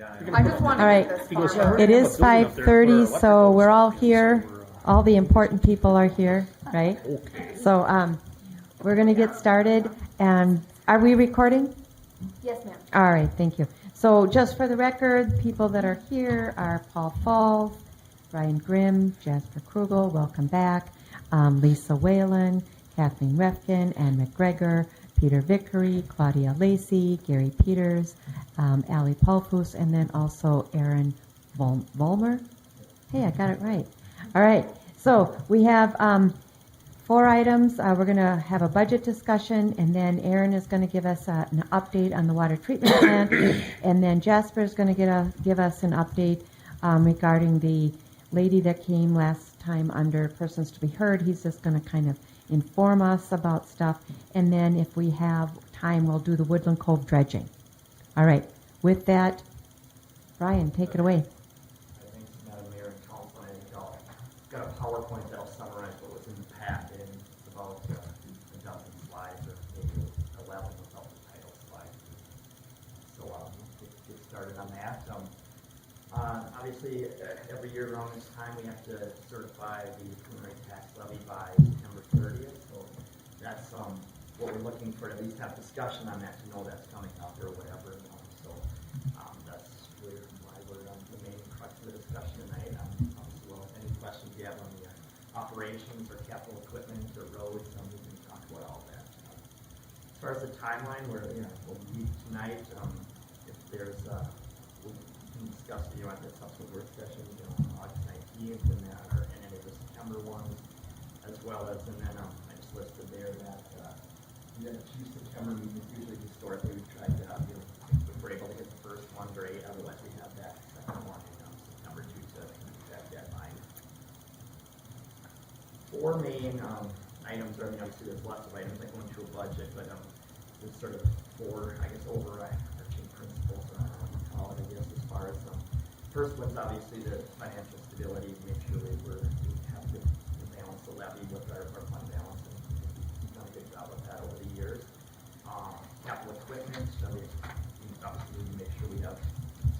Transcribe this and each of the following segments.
I just want to All right. get this far. It is 5:30, so we're all here. All the important people are here, right? So we're going to get started. And are we recording? Yes, ma'am. All right, thank you. So just for the record, people that are here are Paul Falls, Brian Grimm, Jasper Krugel, welcome back, Lisa Whalen, Kathleen Refkin, Ann McGregor, Peter Vickery, Claudia Lacey, Gary Peters, Ali Paulfus, and then also Aaron Volmer. Hey, I got it right. All right, so we have 4 items. We're going to have a budget discussion, and then Aaron is going to give us an update on the water treatment plant, and then Jasper is going to give us an update regarding the lady that came last time under persons to be heard. He's just going to kind of inform us about stuff, and then if we have time, we'll do the Woodland Cove dredging. All right, with that, Brian, take it away. Thanks, Madam Mayor and Council. I think I've got a PowerPoint that'll summarize what was in the packet, and it's about a dozen slides, or maybe 11 without the title slide. So get started on that. Obviously, every year around this time, we have to certify the preliminary tax levy by September 30th. So that's what we're looking for, at least have discussion on that to know that's coming up or whatever. So that's really why we're the main crux of the discussion tonight. Obviously, well, any questions you have on the operations or capital equipment or roads, we can talk about all that. As far as the timeline, we'll meet tonight. If there's we can discuss at the subsequent work session, August 19th and any of the September ones, as well as, and then I just listed there that we have 2 September meetings. Usually, historically, we've tried to have, if we're able to get the first one, great. Otherwise, we have that second one in September 2 to keep that deadline. 4 main items are, obviously, there's lots of items that go into a budget, but there's sort of 4, I guess, overarching principles, or I don't know what you call it, I guess, as far as first one's obviously the financial stability, to make sure we have to balance the levy with our fund balance, and we've done a good job of that over the years. Capital equipment, so we obviously need to make sure we have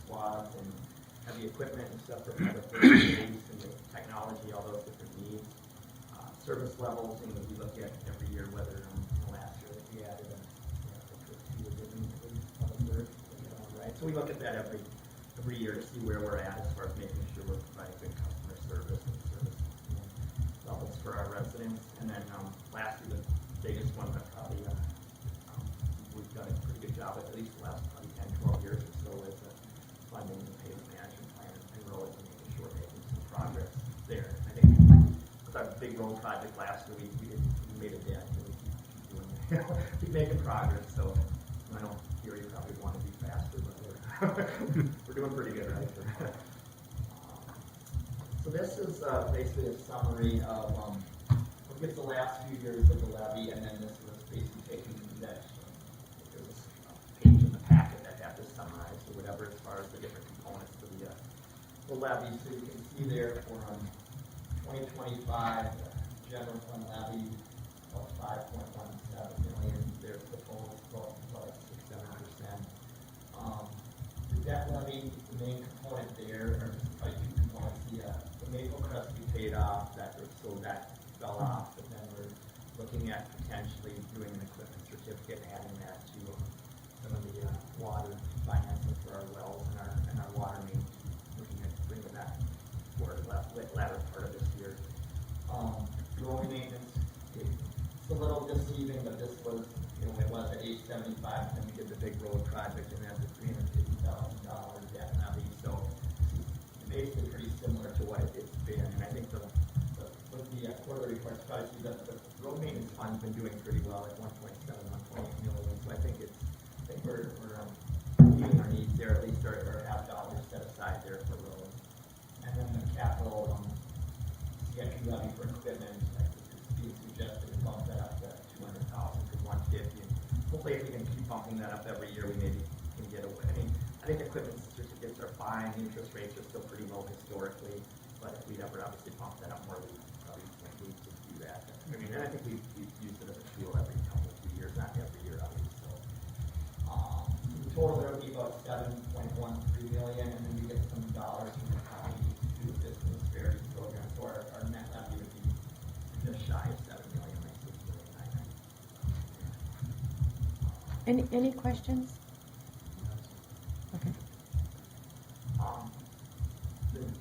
squads and heavy equipment and stuff for the space and the technology, all those different needs. Service levels, we look at every year whether last year that we added right. So we look at that every year to see where we're at as far as making sure we're providing good customer service and service levels for our residents. And then lastly, the biggest one that probably we've done a pretty good job at least the last probably 10, 12 years or so is funding the payment management plan and roads and making sure we're making some progress there. I think with our big road project last year, we made a dent and we keep making progress. So I know Gary probably want to be faster, but we're doing pretty good, right? So this is basically a summary of what gets the last few years of the levy, and then this was basically taking that. There's a page in the packet that had this summarized, or whatever, as far as the different components of the levy. So you can see there for 2025, general fund levy of 5.17 million. There's the total about 6-7%. The debt levy, the main component there, or probably 2 components. The Maple Crest we paid off, so that fell off, but then we're looking at potentially doing an equipment certificate and adding that to some of the water financing for our wells and our water main, looking at bringing that for the latter part of this year. Road maintenance, it's a little deceiving, but this was, it was at $875, and then we did the big road project, and that's a $350,000 debt levy. So basically pretty similar to what it's been. And I think with the quarterly reports, probably see that the road maintenance fund's been doing pretty well at 1.7, 1.8 million. So I think we're meeting our needs there, at least, or have dollars set aside there for roads. And then the capital CIP levy for equipment, it's being suggested to bump that up to 200,000 from 150. And hopefully, if we can keep bumping that up every year, we maybe can get away. I think equipment certificates are fine. The interest rates are still pretty low historically, but if we'd ever obviously bump that up more, we probably need to do that. And I think we've used it as a tool every couple of years, not every year, obviously. So the total there would be about $7.13 million. Any questions? Okay.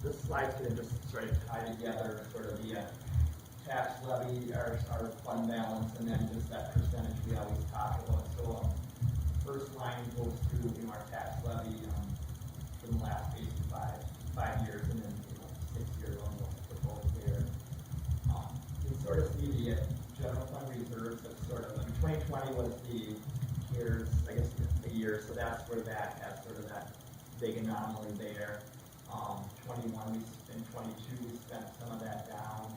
This slide's going to just sort of tie together sort of the tax levy, our fund balance, and then just that percentage we always talk about. So first line goes through our tax levy for the last basically five years, and then 6 years on what's proposed there. You can sort of see the general fund reserves that sort of, 2020 was the years, I guess the year, so that's where that has sort of that big anomaly there. 21 and 22 we spent some of that down.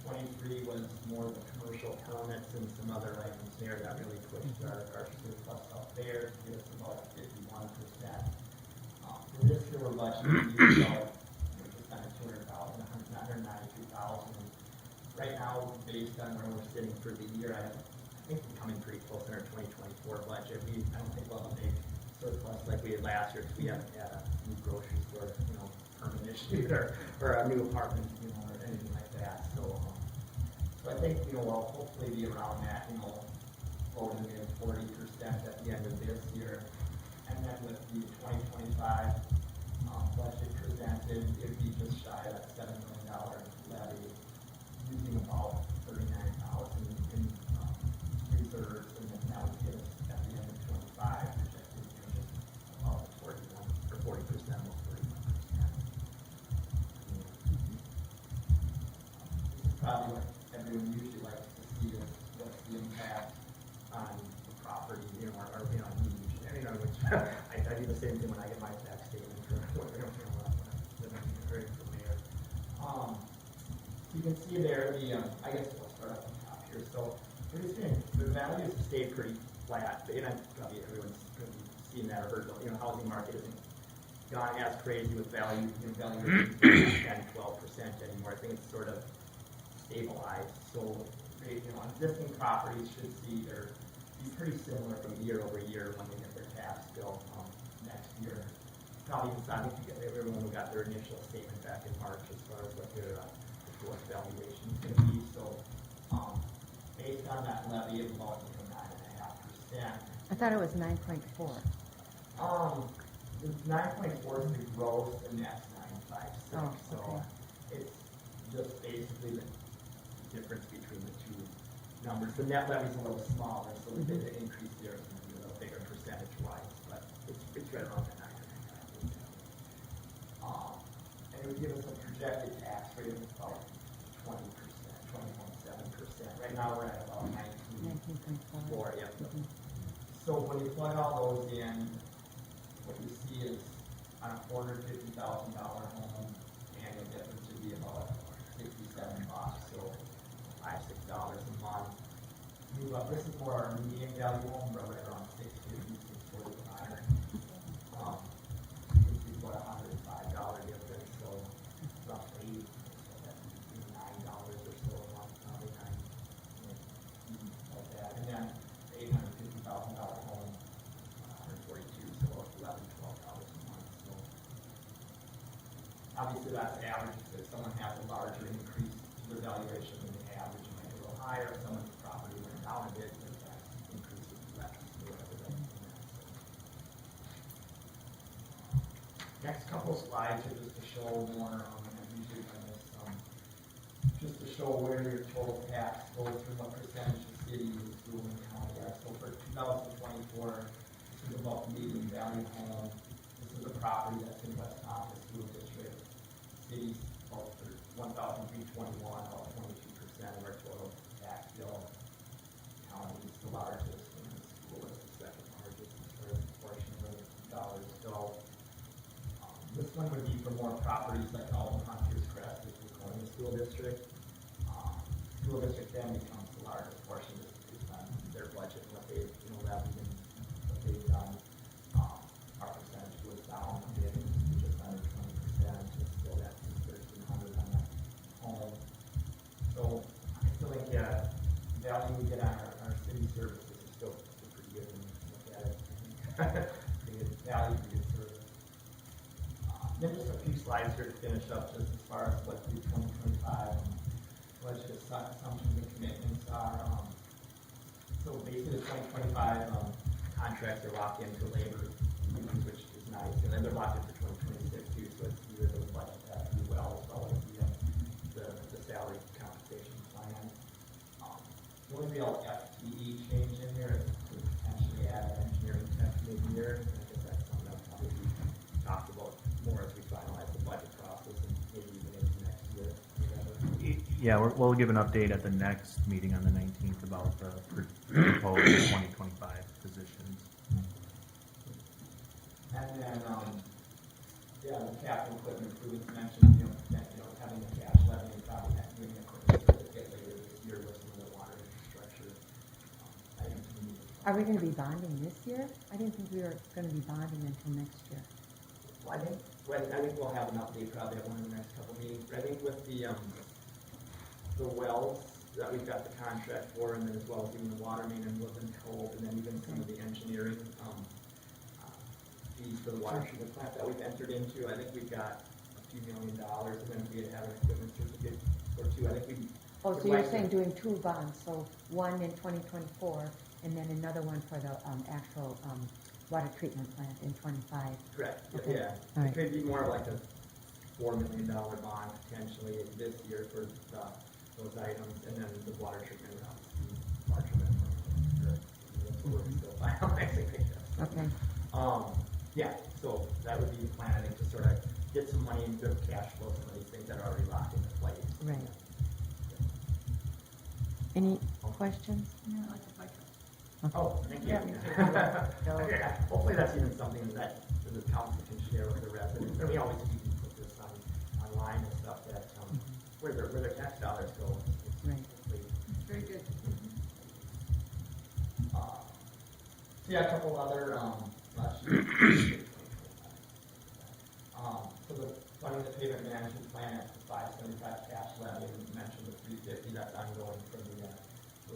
23 was more of the commercial permits and some other items there that really pushed our surplus up there to get us about 51%. For this year we're budgeting to use about just under 200,000, 192,000. Right now, based on where we're sitting for the year, I think we're coming pretty close in our 2024 budget. I don't think we'll have a big surplus like we had last year because we haven't had a new grocery store, permit issued or a new apartment, or anything like that. So I think, we'll hopefully be around that, low to mid 40% at the end of this year. And then with the 2025 budget presented, it would be just shy of that $7 million levy, using about 39,000 in reserves, and then that would get us at the end of 25 projected, just about 41 or 40%, almost 41%. Probably what everyone usually likes to see is what's the impact on the property, or which I do the same thing when I get my tax statement for what from there. You can see there I guess we'll start up on top here. So the values stay pretty flat, and probably everyone's seen that or heard. Housing market isn't gone as crazy with value. Value isn't 10, 12% anymore. I think it's sort of stabilized. So, existing properties should be pretty similar from year over year when they get their tax bill next year. Probably deciding to get everyone who got their initial statement back in March as far as what their valuation is going to be. So, based on that levy of about 9.5%. I thought it was 9.4. The 9.4 is the gross, and that's 9.56. Oh, so okay. it's just basically the difference between the two numbers. The net levy is a little smaller, so the increase there is going to be a little bigger percentage-wise, but it's right around the 9.5%. And it would give us a projected tax rate of about 20%, 20.7%. Right now we're at about 19.4. Yeah. So when you plug all those in, what you see is on a $450,000 home, annual difference would be about $67, so $5-6 a month. Move up. This is more our median value home, we're right around $650, $645. You can see about $105 difference, so roughly $9 or so a month, probably like that. And then $850,000 home, $142, so about $11-12 a month. So obviously that's average. If someone has a larger increase to their valuation than the average, it might be a little higher. If someone's property went down a bit, their tax increases less, or whatever that is. Next couple slides are just to show more, usually on this, just to show where your total tax goes through, what percentage the city is doing and county are. So for 2024, this is about median value home. This is a property that's in West Office School District. City's about 1,321, about 22% of our total tax bill. County is the largest, and the school is the second largest as far as the portion of the dollars go. This one would be for more properties like Alton Hunters Crest, which is going to the school district. School district then becomes the largest portion based on their budget, what they've levied and what they've done. Our percentage was down a bit, just under 20%, just still that $1,300 on that home. So I feel like the value we get on our city services is still pretty good when you look at it. Pretty good value, pretty good service. Then just a few slides here to finish up, just as far as what the 2025 budget assumptions and commitments are. So basically the 2025 contracts are locked into labor, which is nice, and then they're locked in for 2026 too, so it's either the budget that do well as well as the salary compensation plan. The only real FTE change in here is to potentially add an engineering tech mid-year, and I guess that's something that probably be talked about more as we finalize the budget process and maybe even into next year. Yeah, we'll give an update at the next meeting on the 19th about the proposed 2025 positions. And then, the capital equipment improvements mentioned, having a cash levy and probably not doing equipment certificate later this year with some of the water infrastructure items we need. Are we going to be bonding this year? I didn't think we were going to be bonding until next year. Well, I think we'll have an update probably at one of the next couple meetings, but I think with the wells that we've got the contract for, and then as well as doing the water main and Woodland Cove, and then even some of the engineering, fees for the water treatment plant that we've entered into, I think we've got a few $1 million, and then if we had an equipment certificate or two, I think we. Oh, so you're saying doing 2 bonds, so one in 2024, and then another one for the actual water treatment plant in 25. Correct, Okay. yeah. All right. It could be more of like a $4 million bond potentially this year for those items, and then the water treatment would obviously be larger than that's what we're still finalizing, I guess. Okay. Yeah, so that would be the plan, I think, to sort of get some money into cash flow, some of these things that are already locked into place. Right. Any questions? Yeah, I like the budget. Okay. Oh, thank you. Go. Okay, hopefully that's even something that the council can share with the residents, and we always can put this online and stuff that, where their tax dollars go. Right. It's very good. So yeah, a couple other, so the funding the payment management plan at the 575 cash levy, and you mentioned the 350 that's ongoing for the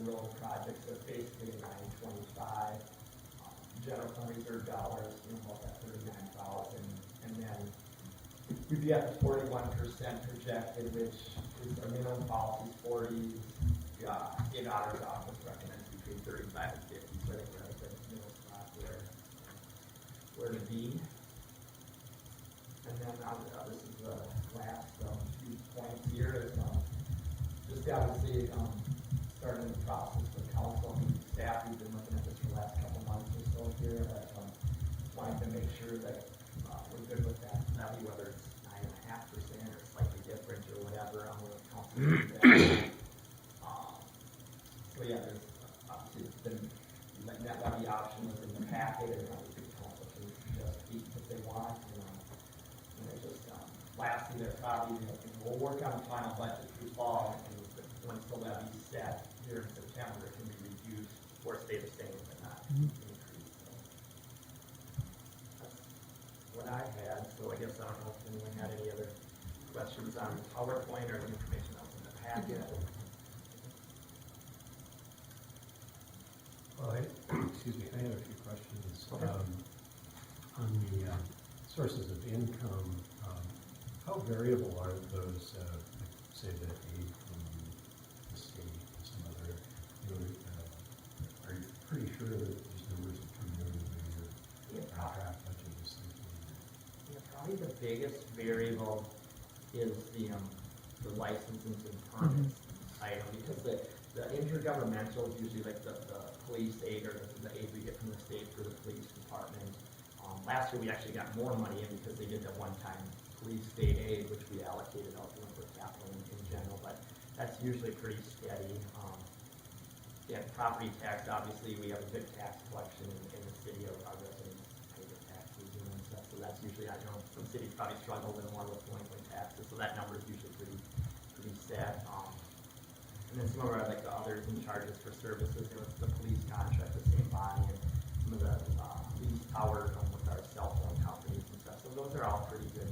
road project, so it's basically 925. General fund reserve dollars, about that 39,000, and then we'd be at the 41% projected, which is our minimum policy is 40. State auditor's office recommends between 35 and 50, so I think we're at the middle spot where to be. And then this is the last few points here. Is just obviously starting the process with council and staff. We've been looking at this for the last couple months or so here. But wanting to make sure that we're good with that levy, whether it's 9.5% or slightly different or whatever. I'm going to council do that. So yeah, there's obviously been that levy option was in the packet, and obviously council can just eat if they want. And it's just lastly, they're probably we'll work on the final budget through fall, and once the levy's set here in September, it can be reduced or stay the same, but not increase. So that's what I had. So I guess I don't know if anyone had any other questions on PowerPoint or the information that was in the packet. Well, excuse me, I had a few questions. Okay. On the sources of income, how variable are those, say the aid from the state and some other, are you pretty sure that these numbers will come in when your draft budget is thinking? Yeah, probably the biggest variable is the licenses and permits item, because the intergovernmental is usually like the police aid or the aid we get from the state for the police department. Last year we actually got more money in because they did that one-time police state aid, which we allocated out for capital in general, but that's usually pretty steady. Yeah, property tax, obviously we have a good tax collection in the city. Our residents pay their taxes and stuff, so that's usually, I know some cities probably struggle a little more with delinquent taxes, so that number is usually pretty set. And then some of our, like the others in charges for services, the police contract, the same body, and some of the lease power with our cell phone companies and stuff. So those are all pretty good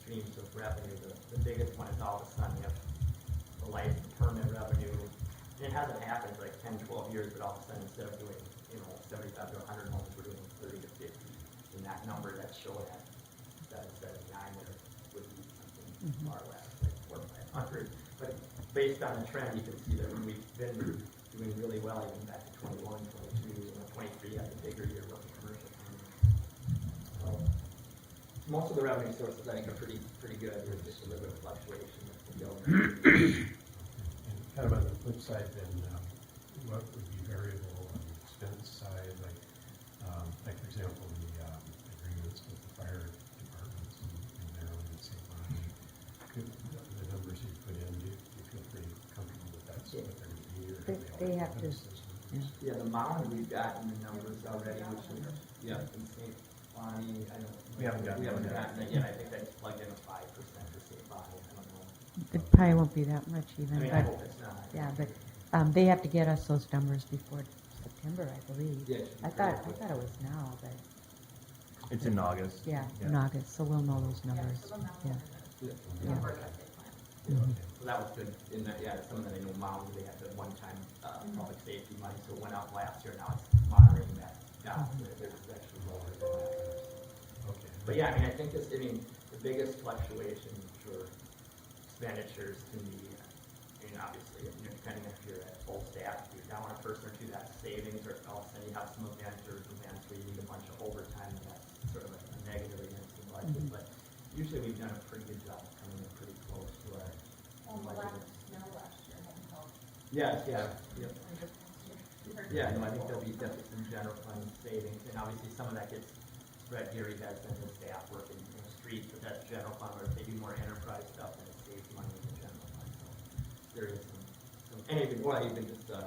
streams of revenue. The biggest one is all of a sudden you have the license permit revenue. And it hasn't happened for like 10, 12 years, but all of a sudden instead of doing 75 to 100 homes, we're doing 30 to 50. And that number that's showing at 779 there would be something far less, like 400 or 500. But based on the trend, you can see that when we've been doing really well, even back to 21, 22, 23 had the bigger year most of the revenue sources, I think, are pretty good. There's just a little bit of fluctuation with the building. And kind of on the flip side, then, what would be variable on the expense side, like for example, the agreements with the fire departments in Maryland and St. Bonnie, the numbers you put in, do you feel pretty comfortable with that's what they're going to be? Or They have to, those numbers? Yeah, the mound, we've gotten the numbers already, which is, yeah, in St. Bonnie, I don't. We haven't gotten it yet. gotten it yet. I think that's plugged in a 5% for St. Bonnie, I don't know. it probably won't be that much I even, mean, I but, hope it's not. yeah, but they have to get us those numbers before September, I believe. Yeah, it should be I thought pretty quick. it was now, but, It's in August. yeah, in August, so we'll know those numbers, yeah. Yeah. Yeah. Yeah. So that was good, in that, yeah, some of them, I know mound, they had the one-time, public safety money, so it went out last year, now it's moderating that down, there's actually lower than that. Okay. But yeah, I mean, I think this, the biggest fluctuation for expenditures can be, obviously, depending if you're at full staff, if you're down a person or two, that's savings, or else then you have some events where you need a bunch of overtime, and that's sort of a negative against the budget, but usually we've done a pretty good job of coming in pretty close to our budget. Yes, yeah, yep. Yeah, no, I think there'll be definitely some general fund savings, and obviously some of that gets spread. Gary has been the staff working in the streets, but that's general fund, where if they do more enterprise stuff, then it saves money in the general fund. So there is some anything, well, even just the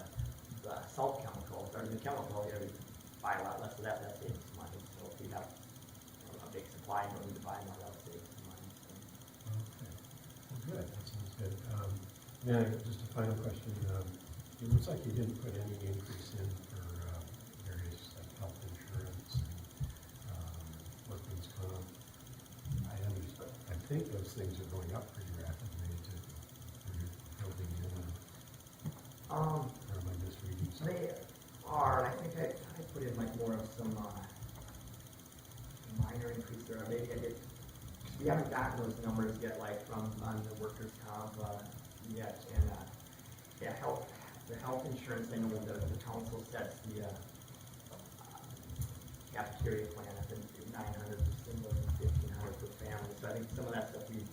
salt chemicals, or the chemical, we buy a lot less of that, that saves some money. So if we have a big supply and don't need to buy more, that'll save some money. So. Okay. Well, good. That sounds good. Then just a final question. It looks like you didn't put any increase in for various health insurance and workman's comp items, but I think those things are going up pretty rapidly for your building in. Or am I misreading something? They are, I think I put in like more of some minor increase there. Maybe I did. We haven't gotten those numbers yet, like from on the workers' comp yet, and yeah, the health insurance. I know the council sets the cafeteria plan. I think 900 for singles and 1,500 for families. So I think some of that stuff we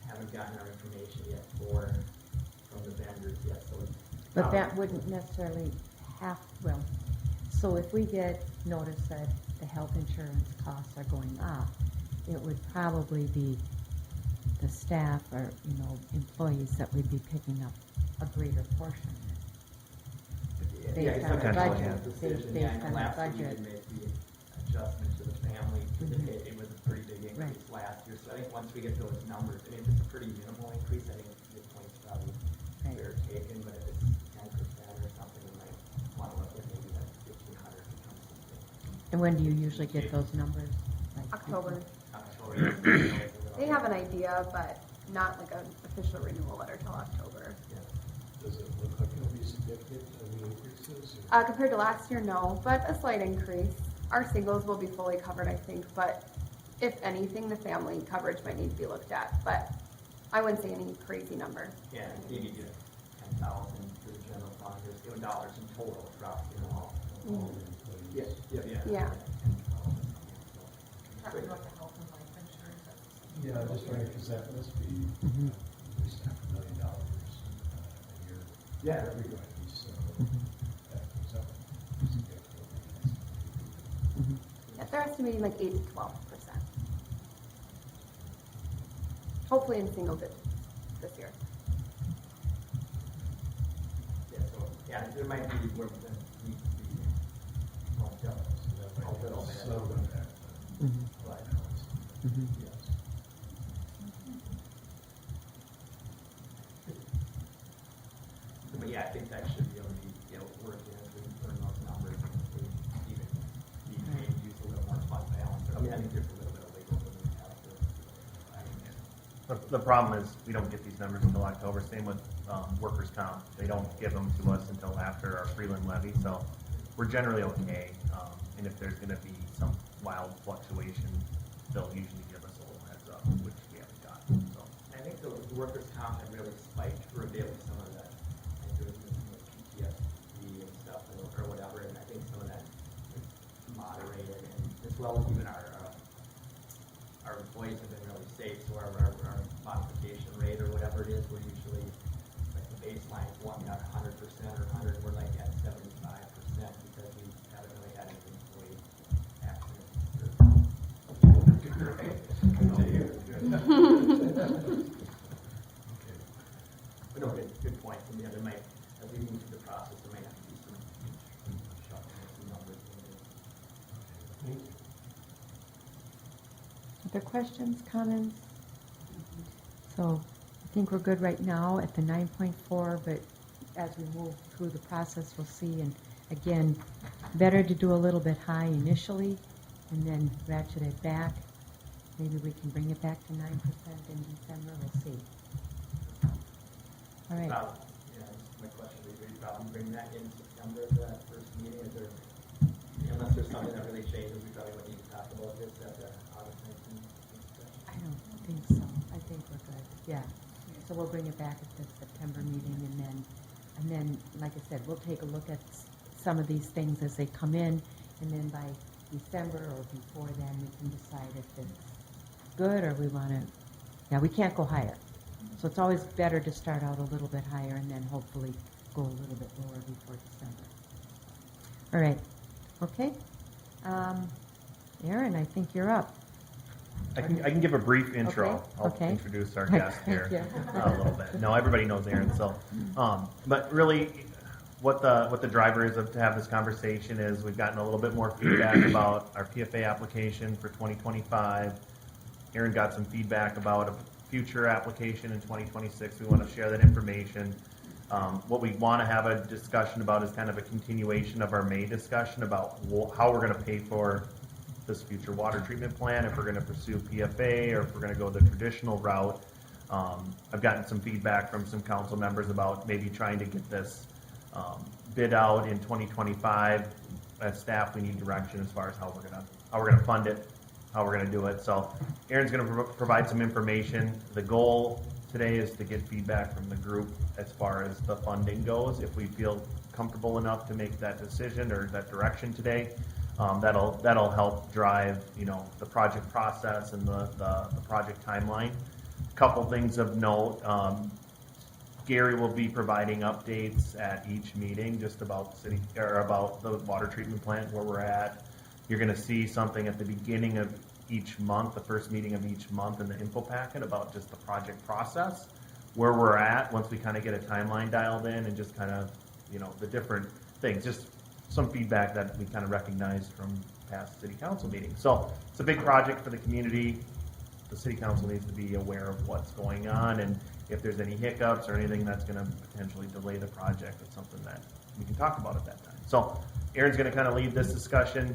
haven't gotten our information yet from the vendors yet. So. But that wouldn't necessarily well, so if we get notice that the health insurance costs are going up, it would probably be the staff or, employees that would be picking up a greater portion. Based on the budget, based on the last year budget. we did make the adjustment to the family, because it was a pretty big increase Right. last year. So I think once we get those numbers, I mean, if it's a pretty minimal increase, I think the point's probably Right. fair taken, but if it's 10% or something, we might want to look at maybe that 1,500 becomes something. And when do you usually get those numbers? Like, October. October. They have an idea, but not like an official renewal letter till October. Yeah. Does it look like it'll be significant, any increases? Compared to last year, no, but a slight increase. Our singles will be fully covered, I think, but if anything, the family coverage might need to be looked at, but I wouldn't say any crazy number. Yeah, maybe get 10,000 for the general fund, or $7 in total across, all. All the employees? Yeah. Yeah, I'm just wondering, because that must be Mhm. at least $500,000 a year Yeah. for everybody, so Mhm. that goes up significantly. Mhm. Yeah, they're estimating like 8 to 12%. Hopefully in single digits this year. Yeah, so, yeah, there might be where we need to be bumped up. So that might A little have bit. some impact Mhm. on But, Mhm. yes. but yeah, I think that should be able to be, working as we earn those numbers, and if we even need to maybe use a little more fund balance. I mean, I think there's a little bit of wiggle room we have to. The problem is, we don't get these numbers until October, same with workers' comp. They don't give them to us until after our prelim levy, so we're generally okay. And if there's gonna be some wild fluctuation, they'll usually give us a little heads up, which we haven't gotten, so. I think the workers' comp had really spiked for a bit with some of that, I think there was some PTSD and stuff, or whatever, and I think some of that moderated, and as well as even our employees have been really safe, so our modification rate or whatever it is, we're usually, like the baseline is 100% or 100, we're like at 75% because we haven't really had any employee accidents. Okay. But no, good point. And yeah, there might, as we move through the process, there might have to be some numbers. Thank you. Other questions, comments? So I think we're good right now at the 9.4, but as we move through the process, we'll see. And again, better to do a little bit high initially and then ratchet it back. Maybe we can bring it back to 9% in December. We'll see. All right. Yeah, my question would be, probably bring that in September for that first meeting. Is there, unless there's something that really changes, we probably wouldn't need to talk about this at the August 19th session. I don't think so. I think we're good. Yeah. So we'll bring it back at the September meeting, and then, like I said, we'll take a look at some of these things as they come in, and then by December or before then, we can decide if it's good or we want to. Yeah, we can't go higher. So it's always better to start out a little bit higher and then hopefully go a little bit lower before December. All right. Okay. Aaron, I think you're up. I can give a brief intro. Okay. I'll introduce our guest here Yeah. a little bit. No, everybody knows Aaron, so but really what the driver is to have this conversation is we've gotten a little bit more feedback about our PFA application for 2025. Aaron got some feedback about a future application in 2026. We want to share that information. What we want to have a discussion about is kind of a continuation of our May discussion about how we're going to pay for this future water treatment plan, if we're going to pursue PFA or if we're going to go the traditional route. I've gotten some feedback from some council members about maybe trying to get this bid out in 2025. As staff, we need direction as far as how we're going to fund it, how we're going to do it. So Aaron's going to provide some information. The goal today is to get feedback from the group as far as the funding goes. If we feel comfortable enough to make that decision or that direction today, that'll help drive the project process and the project timeline. A couple things of note. Gary will be providing updates at each meeting just about about the water treatment plant, where we're at. You're going to see something at the beginning of each month, the first meeting of each month in the info packet about just the project process, where we're at once we kind of get a timeline dialed in and just kind of, the different things, just some feedback that we kind of recognized from past city council meetings. So it's a big project for the community. The city council needs to be aware of what's going on, and if there's any hiccups or anything that's going to potentially delay the project, it's something that we can talk about at that time. So Aaron's going to kind of lead this discussion.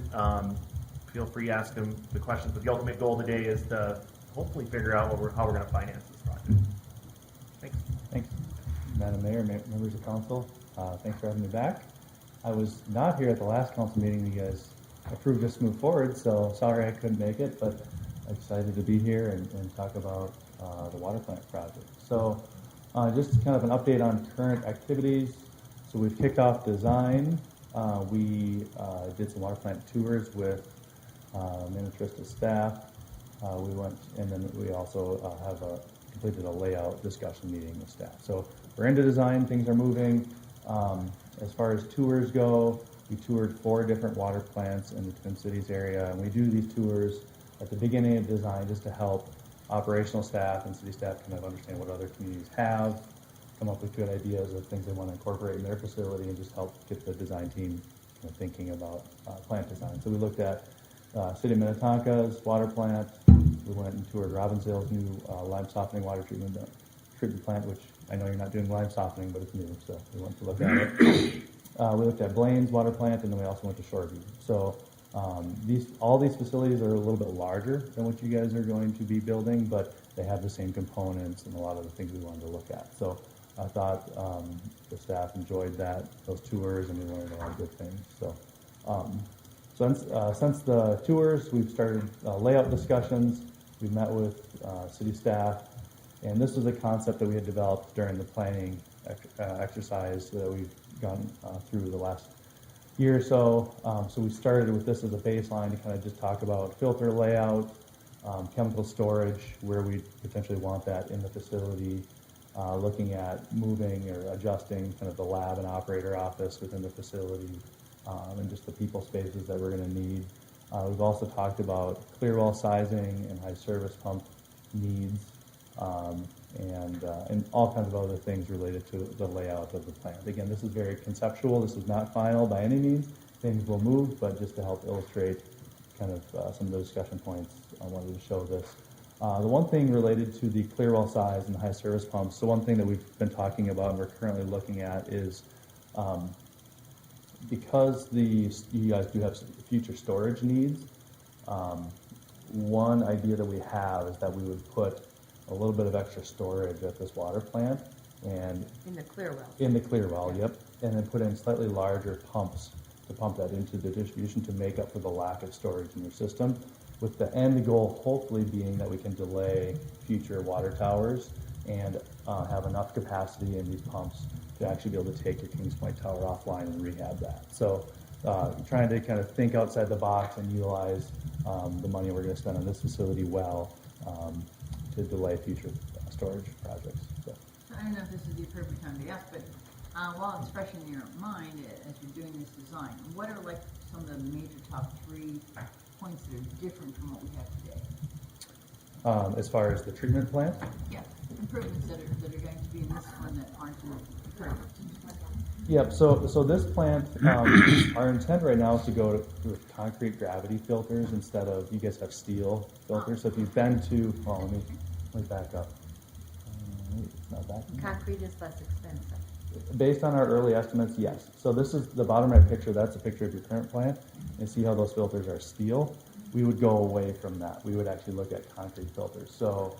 Feel free to ask him the questions, but the ultimate goal today is to hopefully figure out how we're going to finance this project. Thanks. Thanks, Madam Mayor, members of council. Thanks for having me back. I was not here at the last council meeting. You guys approved us to move forward, so sorry I couldn't make it, but I'm excited to be here and talk about the water plant project. So just kind of an update on current activities. So we've kicked off design. We did some water plant tours with Minnetrista staff. We went, and then we also completed a layout discussion meeting with staff. So we're into design, things are moving. As far as tours go, we toured 4 different water plants in the Twin Cities area, and we do these tours at the beginning of design just to help operational staff and city staff kind of understand what other communities have, come up with good ideas of things they want to incorporate in their facility, and just help get the design team kind of thinking about plant design. So we looked at City of Minnetonka's water plant. We went and toured Robbinsdale's new lime softening water treatment plant, which I know you're not doing lime softening, but it's new, so we went to look at it. We looked at Blaine's water plant, and then we also went to Shoreview. So all these facilities are a little bit larger than what you guys are going to be building, but they have the same components and a lot of the things we wanted to look at. So I thought the staff enjoyed those tours, and we learned a lot of good things. So since the tours, we've started layout discussions. We've met with city staff, and this was a concept that we had developed during the planning exercise that we've gone through the last year or so. So we started with this as a baseline to kind of just talk about filter layout, chemical storage, where we potentially want that in the facility, looking at moving or adjusting kind of the lab and operator office within the facility, and just the people spaces that we're going to need. We've also talked about clear well sizing and high service pump needs, and all kinds of other things related to the layout of the plant. Again, this is very conceptual. This is not final by any means. Things will move, but just to help illustrate kind of some of the discussion points, I wanted to show this. The one thing related to the clear well size and the high service pumps, so one thing that we've been talking about and we're currently looking at is because you guys do have some future storage needs, one idea that we have is that we would put a little bit of extra storage at this water plant and In the clear well. in the clear well, yep, and then put in slightly larger pumps to pump that into the distribution to make up for the lack of storage in your system, with the end goal hopefully being that we can delay future water towers and have enough capacity in these pumps to actually be able to take your Kings Point tower offline and rehab that. So trying to kind of think outside the box and utilize the money we're going to spend on this facility well to delay future storage projects. So. I don't know if this is the appropriate time to ask, but while it's fresh in your mind as you're doing this design, what are like some of the major top 3 points that are different from what we have today? As far as the treatment plant, Yeah, improvements that are going to be in this one that aren't occurring. yep. So this plant, our intent right now is to go with concrete gravity filters instead of, you guys have steel filters. So if you've been to, well, let me back up. It's not back. Concrete is less expensive. Based on our early estimates, yes. So this is the bottom right picture. That's a picture of your current plant, and see how those filters are steel. We would go away from that. We would actually look at concrete filters. So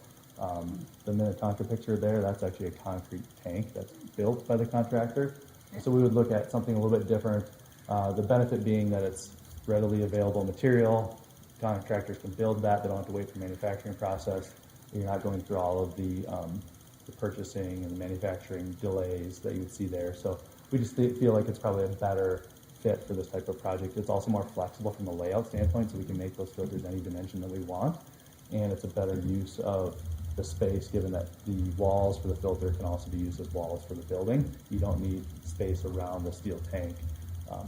the Minnetonka picture there, that's actually a concrete tank that's built by the contractor. So we would look at something a little bit different. The benefit being that it's readily available material. Contractors can build that. They don't have to wait for manufacturing process. You're not going through all of the purchasing and manufacturing delays that you would see there. So we just feel like it's probably a better fit for this type of project. It's also more flexible from a layout standpoint, so we can make those filters any dimension that we want. And it's a better use of the space, given that the walls for the filter can also be used as walls for the building. You don't need space around the steel tank.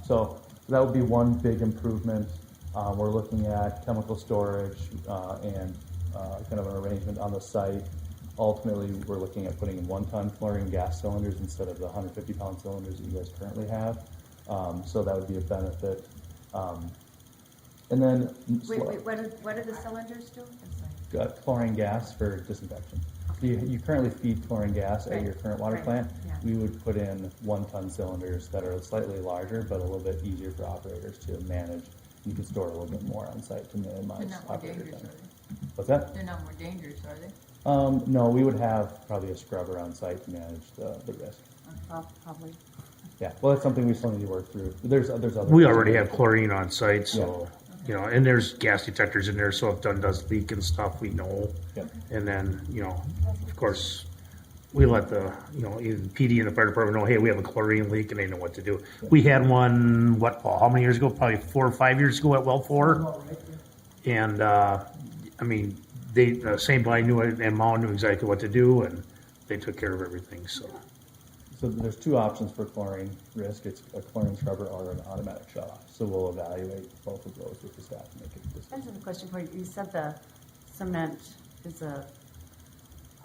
So that would be one big improvement. We're looking at chemical storage and kind of an arrangement on the site. Ultimately, we're looking at putting in 1-ton chlorine gas cylinders instead of the 150-pound cylinders that you guys currently have. So that would be a benefit. And then Wait, what do the cylinders do? I'm sorry. Chlorine gas for disinfection. You currently feed chlorine gas at Right. your current water Right. plant. Yeah. We would put in 1-ton cylinders that are slightly larger, but a little bit easier for operators to manage. You can store a little bit more on site to They're minimize not more operator dangerous, time. are they? What's that? They're not more dangerous, are they? No, we would have probably a scrubber on site to manage the risk. Probably. Yeah, well, that's something we still need to work through. There's other. We already have chlorine on site, so, you know, and there's gas detectors in there, so if done does leak and stuff, we know. Yep. And then, you know, of course, we let the, you know, even PD and the fire department know, hey, we have a chlorine leak, and they know what to do. We had one, Paul, how many years ago? Probably 4 or 5 years ago at Well 4. And, I mean, the St. Blaine knew it, and Mao knew exactly what to do, and they took care of everything, so. So there's 2 options for chlorine risk. It's a chlorine scrubber or an automatic shut-off. So we'll evaluate both of those with the staff and make a I decision. just have a question for you. You said the cement is a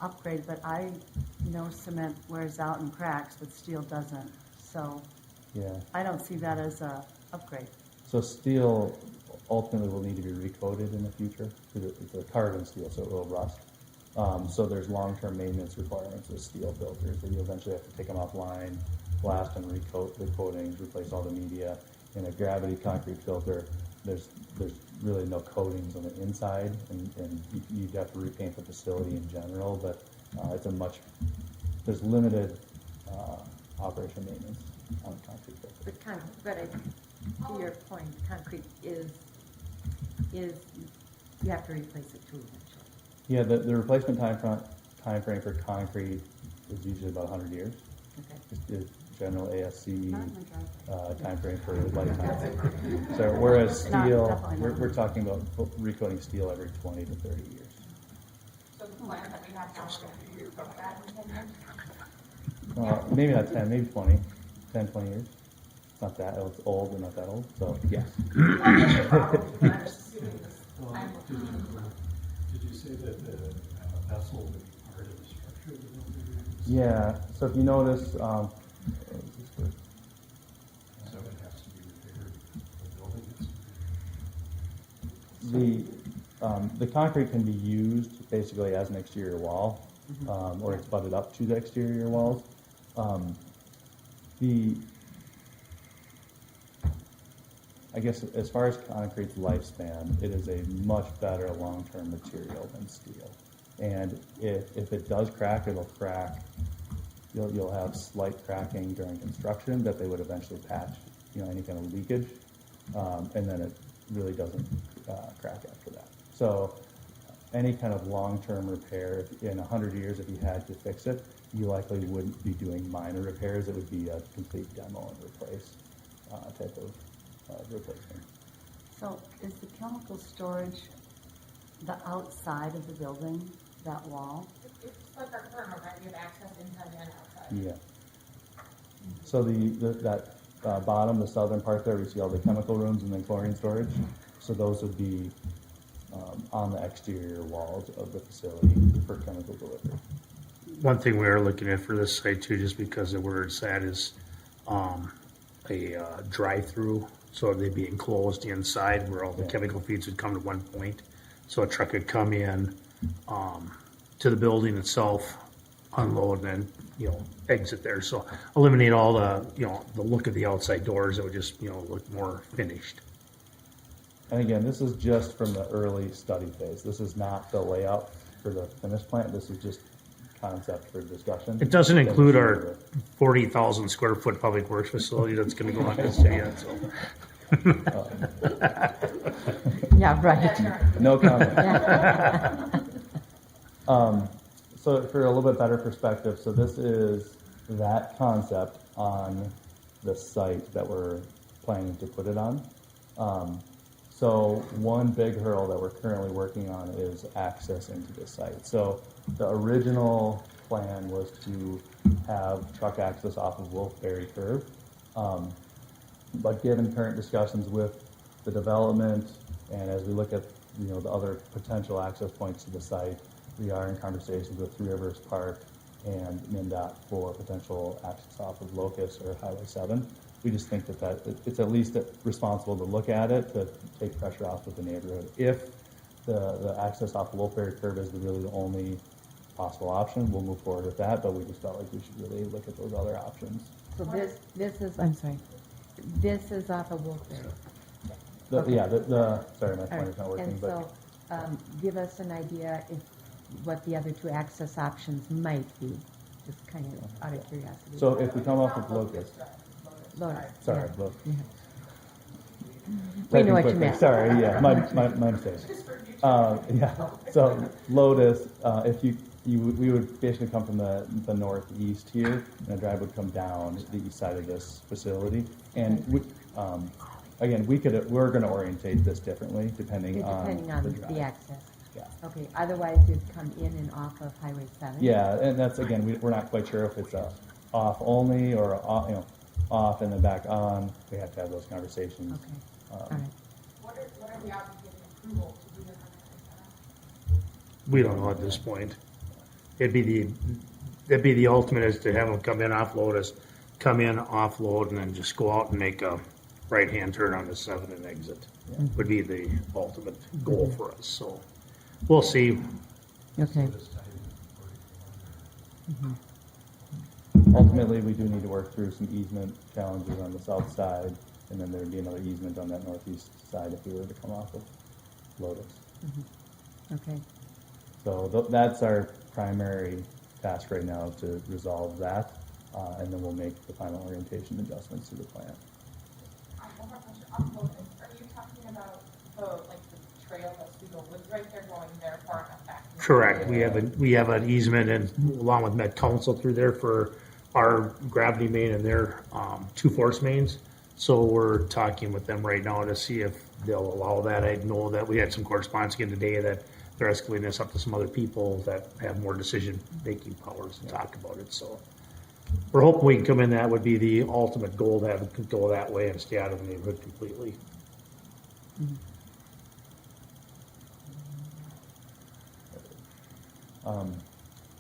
upgrade, but I know cement wears out and cracks, but steel doesn't. So Yeah. I don't see that as a upgrade. So steel ultimately will need to be recoated in the future because it's a carbon steel, so it will rust. So there's long-term maintenance requirements with steel filters that you eventually have to take them offline, blast and recoat the coatings, replace all the media. In a gravity concrete filter, there's really no coatings on the inside, and you'd have to repaint the facility in general, but there's limited operation maintenance on a concrete filter. To your point, concrete is you have to replace it too eventually. Yeah, the replacement time frame for concrete is usually about 100 years. Okay. It general ASC Not in the driveway. timeframe for lifetime. So whereas Not- steel, definitely not. we're talking about recoating steel every 20 to 30 years. So the plan that we have now, we're going to put that in 10 years? Maybe not 10, maybe 20, 10, 20 years. It's not that, it's old, but not that old, so yes. Well, did you say that the vessel would be part of the structure of the building? Yeah, so if you notice, So it has to be repaired, the building has to be the concrete can be used basically as an exterior wall, or it's butted up to the exterior walls. I guess as far as concrete's lifespan, it is a much better long-term material than steel. And if it does crack, it'll crack. You'll have slight cracking during construction that they would eventually patch, any kind of leakage, and then it really doesn't crack after that. So any kind of long-term repair, in 100 years, if you had to fix it, you likely wouldn't be doing minor repairs. It would be a complete demo and replace type of replacement. So is the chemical storage the outside of the building, that wall? It's like our current one, right? We have access inside and outside. Yeah. So that bottom, the southern part there, we see all the chemical rooms and then chlorine storage. So those would be on the exterior walls of the facility for chemical delivery. One thing we are looking at for this site too, just because of where it's at, is a drive-through. So they'd be enclosed inside where all the chemical feeds would come to one point. So a truck could come in to the building itself, unload, and then exit there. So eliminate all the the look of the outside doors. It would just look more finished. And again, this is just from the early study phase. This is not the layout for the finished plant. This is just concept for discussion. It doesn't include our 40,000 square foot public works facility that's going to go on this yet. So. Yeah, right. No comment. Yeah. So for a little bit better perspective, so this is that concept on the site that we're planning to put it on. So one big hurdle that we're currently working on is access into the site. So the original plan was to have truck access off of Wolfberry Curve. But given current discussions with the development, and as we look at the other potential access points to the site, we are in conversations with Three Rivers Park and MnDOT for potential access off of Locust or Highway 7. We just think that it's at least responsible to look at it to take pressure off of the neighborhood. If the access off of Wolfberry Curve is really the only possible option, we'll move forward with that, but we just felt like we should really look at those other options. So this is, I'm sorry, this is off of Wolfberry. Okay. Yeah, sorry, my pointer's not working, And but so, give us an idea what the other two access options might be, just kind of out of curiosity. so if we come off of Locust, Lotus, sorry, yeah. Look. Yeah. We know what you Quickly. meant. Sorry, yeah, my mistake. Yeah, so Lotus, if we would basically come from the northeast here, and the drive would come down the east side of this facility. And again, we're going to orientate this differently depending on the drive. the access. Yeah. Okay, otherwise you'd come in and off of Highway 7? Yeah, and that's, again, we're not quite sure if it's off only or off and then back on. We have to have those conversations. Okay, all right. What are the odds of getting approval to do this on We don't know at this point. It'd be the ultimate is to have them come in, offload us, come in, offload, and then just go out and make a right-hand turn on the 7 and exit. Would be the ultimate goal for us. So we'll see. Okay. this time Ultimately, we do need to work through some easement challenges on the south side, and then there would be another easement on that northeast side if we were to come off of Lotus. Okay. So that's our primary task right now, to resolve that, and then we'll make the final orientation adjustments to the plan. One more question. Upload this. Are you talking about the trail that's through the woods right there going there far enough back? Correct. We have an easement and along with Met Council through there for our gravity main and their two force mains. So we're talking with them right now to see if they'll allow that. I know that we had some correspondence again today that they're escalating this up to some other people that have more decision-making powers to talk about it. So we're hoping we can come in. That would be the ultimate goal, to have it go that way and stay out of the neighborhood completely.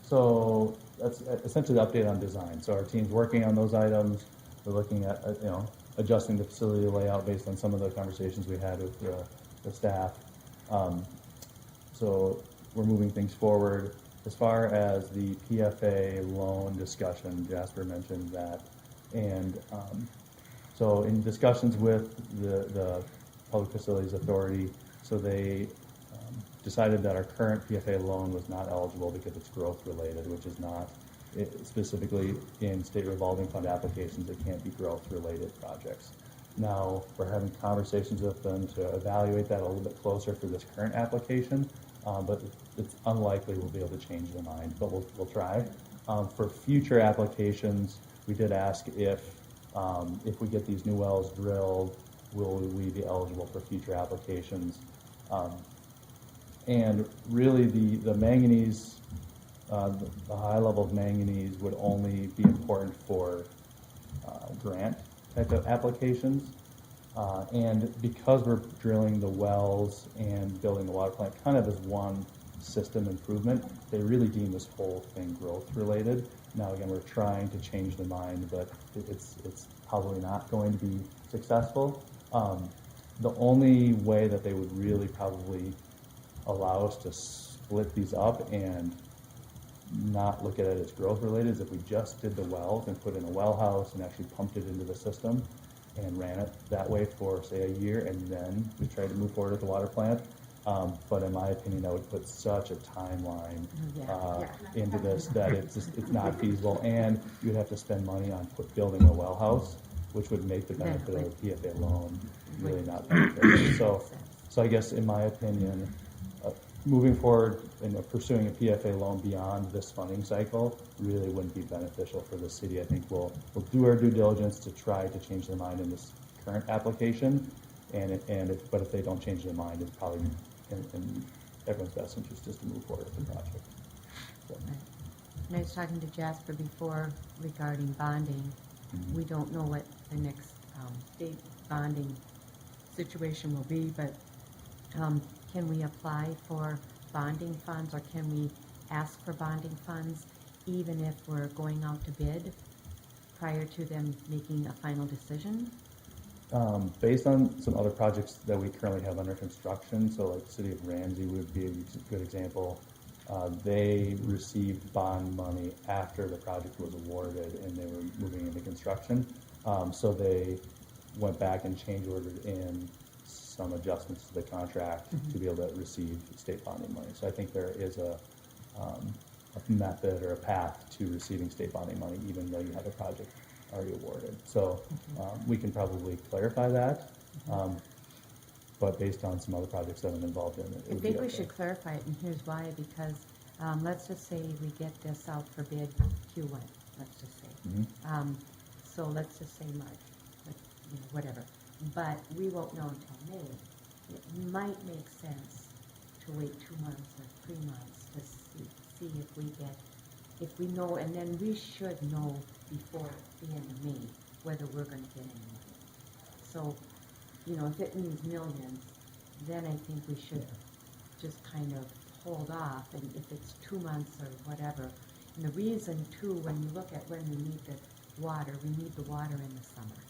So that's essentially the update on design. So our team's working on those items. We're looking at, adjusting the facility layout based on some of the conversations we had with the staff. So we're moving things forward. As far as the PFA loan discussion, Jasper mentioned that. And so in discussions with the Public Facilities Authority, so they decided that our current PFA loan was not eligible because it's growth related, which is not specifically in state revolving fund applications. It can't be growth related projects. Now we're having conversations with them to evaluate that a little bit closer for this current application, but it's unlikely we'll be able to change their mind, but we'll try. For future applications, we did ask if we get these new wells drilled, will we be eligible for future applications? And really the manganese, the high level of manganese would only be important for grant type of applications. And because we're drilling the wells and building the water plant kind of as one system improvement, they really deem this whole thing growth related. Now again, we're trying to change their mind, but it's probably not going to be successful. The only way that they would really probably allow us to split these up and not look at it as growth related is if we just did the wells and put in a well house and actually pumped it into the system and ran it that way for say a year, and then we tried to move forward with the water plant. But in my opinion, that would put such a timeline into this that it's not feasible, and you'd have to spend money on building a well house, which would make the benefit of a PFA loan really not beneficial. So I guess in my opinion, moving forward and pursuing a PFA loan beyond this funding cycle really wouldn't be beneficial for the city. I think we'll do our due diligence to try to change their mind in this current application, but if they don't change their mind, it's probably in everyone's best interest just to move forward with the project. So. And I was talking to Jasper before regarding bonding. We don't know what the next state bonding situation will be, but can we apply for bonding funds, or can we ask for bonding funds even if we're going out to bid prior to them making a final decision? Based on some other projects that we currently have under construction, so like the city of Ramsey would be a good example. They received bond money after the project was awarded and they were moving into construction. So they went back and change ordered in some adjustments to the contract to be able to receive state bonding money. So I think there is a method or a path to receiving state bonding money even though you have a project already awarded. So we can probably clarify that, but based on some other projects that I'm involved in, I think we should clarify it, and here's why. Because let's just say we get this out for bid Q1. Let's just say. So let's just say March, whatever. But we won't know until May. It might make sense to wait 2 months or 3 months to see if we know, and then we should know before the end of May whether we're going to get any money. So, if it means millions, then I think we should just kind of hold off, and if it's 2 months or whatever. And the reason, too, when you look at when we need the water in the summer,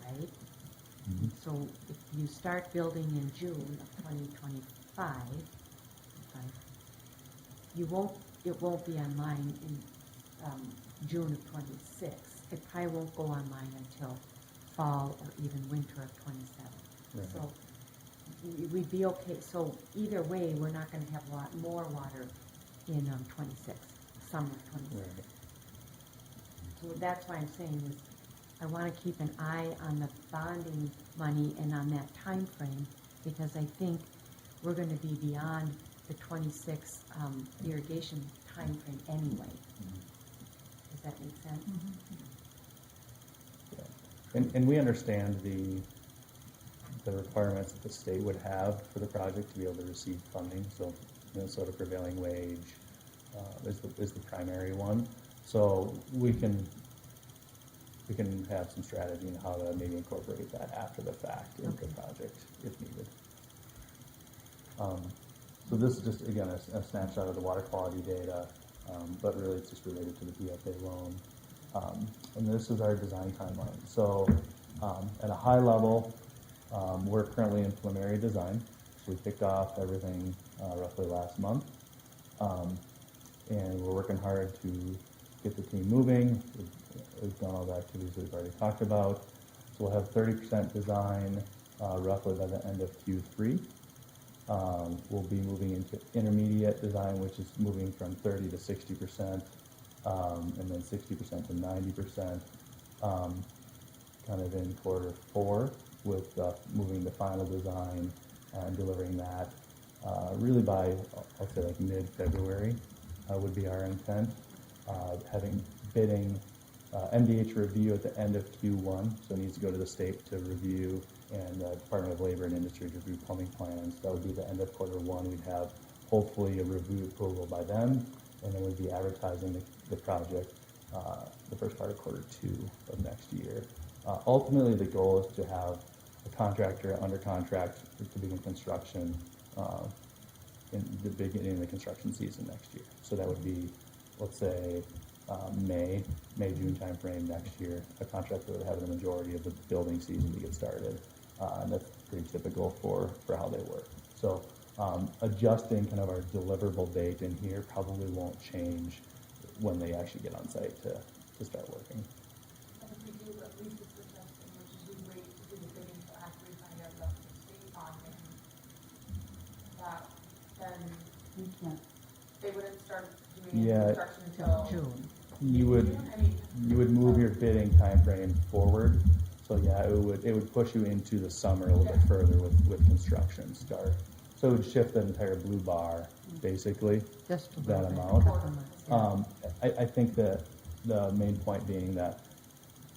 right? So if you start building in June of 2025, it won't be online in June of 26. It probably won't go online until fall or even winter of 27. Right. So we'd be okay. So either way, we're not going to have more water in 26, summer of 26. Right. So that's why I'm saying is I want to keep an eye on the bonding money and on that time frame, because I think we're going to be beyond the 26 irrigation time frame anyway. Does that make sense? And we understand the requirements that the state would have for the project to be able to receive funding. So Minnesota prevailing wage is the primary one. So we can have some strategy in how to maybe incorporate that after the fact into the project if needed. So this is just, again, a snapshot of the water quality data, but really it's just related to the BFA loan. And this is our design timeline. So at a high level, we're currently in preliminary design. So we kicked off everything roughly last month. And we're working hard to get the team moving. We've done all the activities we've already talked about. So we'll have 30% design roughly by the end of Q3. We'll be moving into intermediate design, which is moving from 30 to 60%, and then 60% to 90%, kind of in quarter 4, with moving to final design and delivering that really by, I'll say like mid-February would be our intent. Having bidding MDH review at the end of Q1, so it needs to go to the state to review, and Department of Labor and Industry to review plumbing plans. That would be the end of quarter 1. We'd have hopefully a review approval by then, and then we'd be advertising the project the first part of quarter 2 of next year. Ultimately, the goal is to have a contractor under contract to begin construction in the beginning of the construction season next year. So that would be, let's say, May, June timeframe next year. A contractor would have the majority of the building season to get started, and that's pretty typical for how they work. So adjusting kind of our deliverable date in here probably won't change when they actually get on site to start working. And if we do what Lisa's suggesting, which is we wait to do the bidding till after we find out about the state bonding, that then We can't. they wouldn't start doing Yeah. construction until June. You would June? I mean, you would move your bidding time frame forward. So yeah, it would push you into the summer a little bit further with construction start. So it would shift the entire blue bar, basically. Just a That little bit, amount. couple months, yeah. I think that the main point being that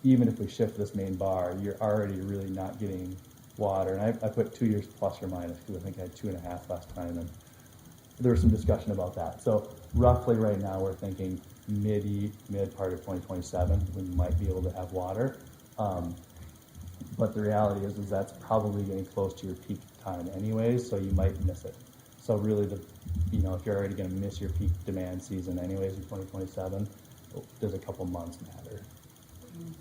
even if we shift this main bar, you're already really not getting water. And I put 2 years plus or minus, because I think I had 2.5 last time, and there was some discussion about that. So roughly right now we're thinking mid part of 2027 we might be able to have water. But the reality is that's probably getting close to your peak time anyways, so you might miss it. So really if you're already going to miss your peak demand season anyways in 2027, does a couple months matter?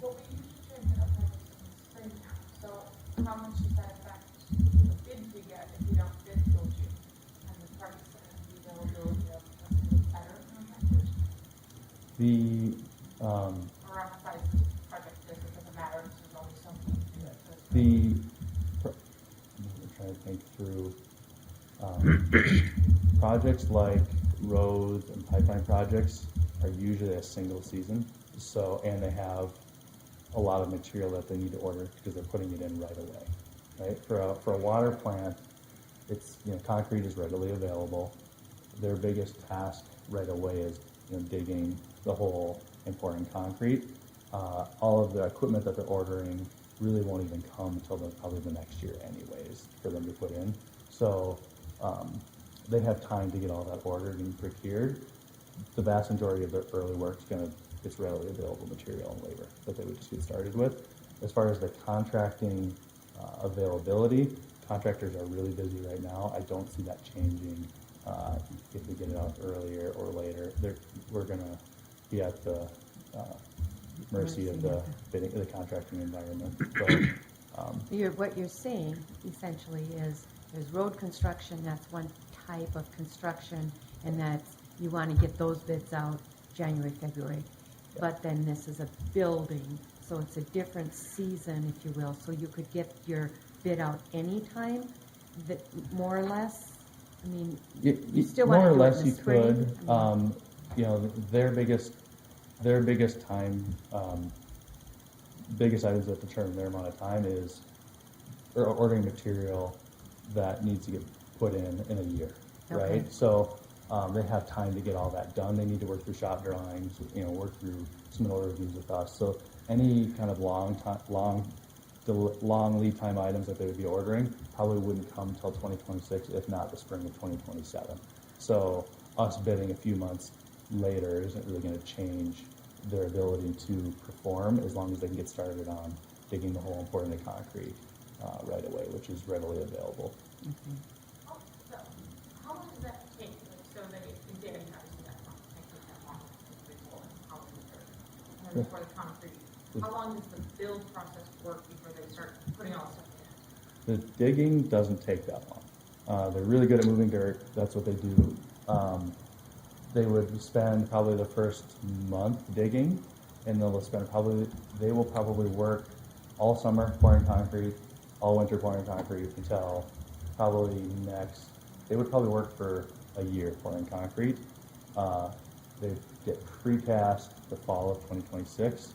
well, we usually try and hit up projects in the spring now, so how much does that affect the bids we get if we don't bid till June? And the projects that have the availability of better contractors? Or on the size of the project is, it doesn't matter, because there's only so many to do it. I'm trying to think through projects like roads and pipeline projects are usually a single season. So, and they have a lot of material that they need to order because they're putting it in right away, right? For a water plant, it's, concrete is readily available. Their biggest task right away is, digging the hole and pouring concrete. All of the equipment that they're ordering really won't even come until probably the next year anyways for them to put in. So they have time to get all that ordered and procured. The vast majority of their early work it's readily available material and labor that they would just get started with. As far as the contracting availability, contractors are really busy right now. I don't see that changing if we get it out earlier or later. We're going to be at the mercy of the contracting environment. So, What you're saying essentially is there's road construction, that's one type of construction, and that's, you want to get those bids out January, February. But then this is a building, so it's a different season, if you will. So you could get your bid out anytime, more or less? I mean, you still want more to or do it less in the you spring? could. Their biggest items that determine their amount of time is ordering material that needs to get put in a year, Okay. right? So they have time to get all that done. They need to work through shop drawings, work through submittal reviews with us. So any kind of long lead time items that they would be ordering probably wouldn't come until 2026, if not the spring of 2027. So us bidding a few months later isn't really going to change their ability to perform, as long as they can get started on digging the hole and pouring the concrete right away, which is readily available. So, how long does that take? Like, so that it did, obviously that long, might take that long to dig hole and how long and then for the concrete. How long does the build process work before they start putting all the stuff in? The digging doesn't take that long. They're really good at moving dirt. That's what they do. They would spend probably the first month digging, and they will probably work all summer pouring concrete, all winter pouring concrete until probably they would probably work for a year pouring concrete. They get precast the fall of 2026,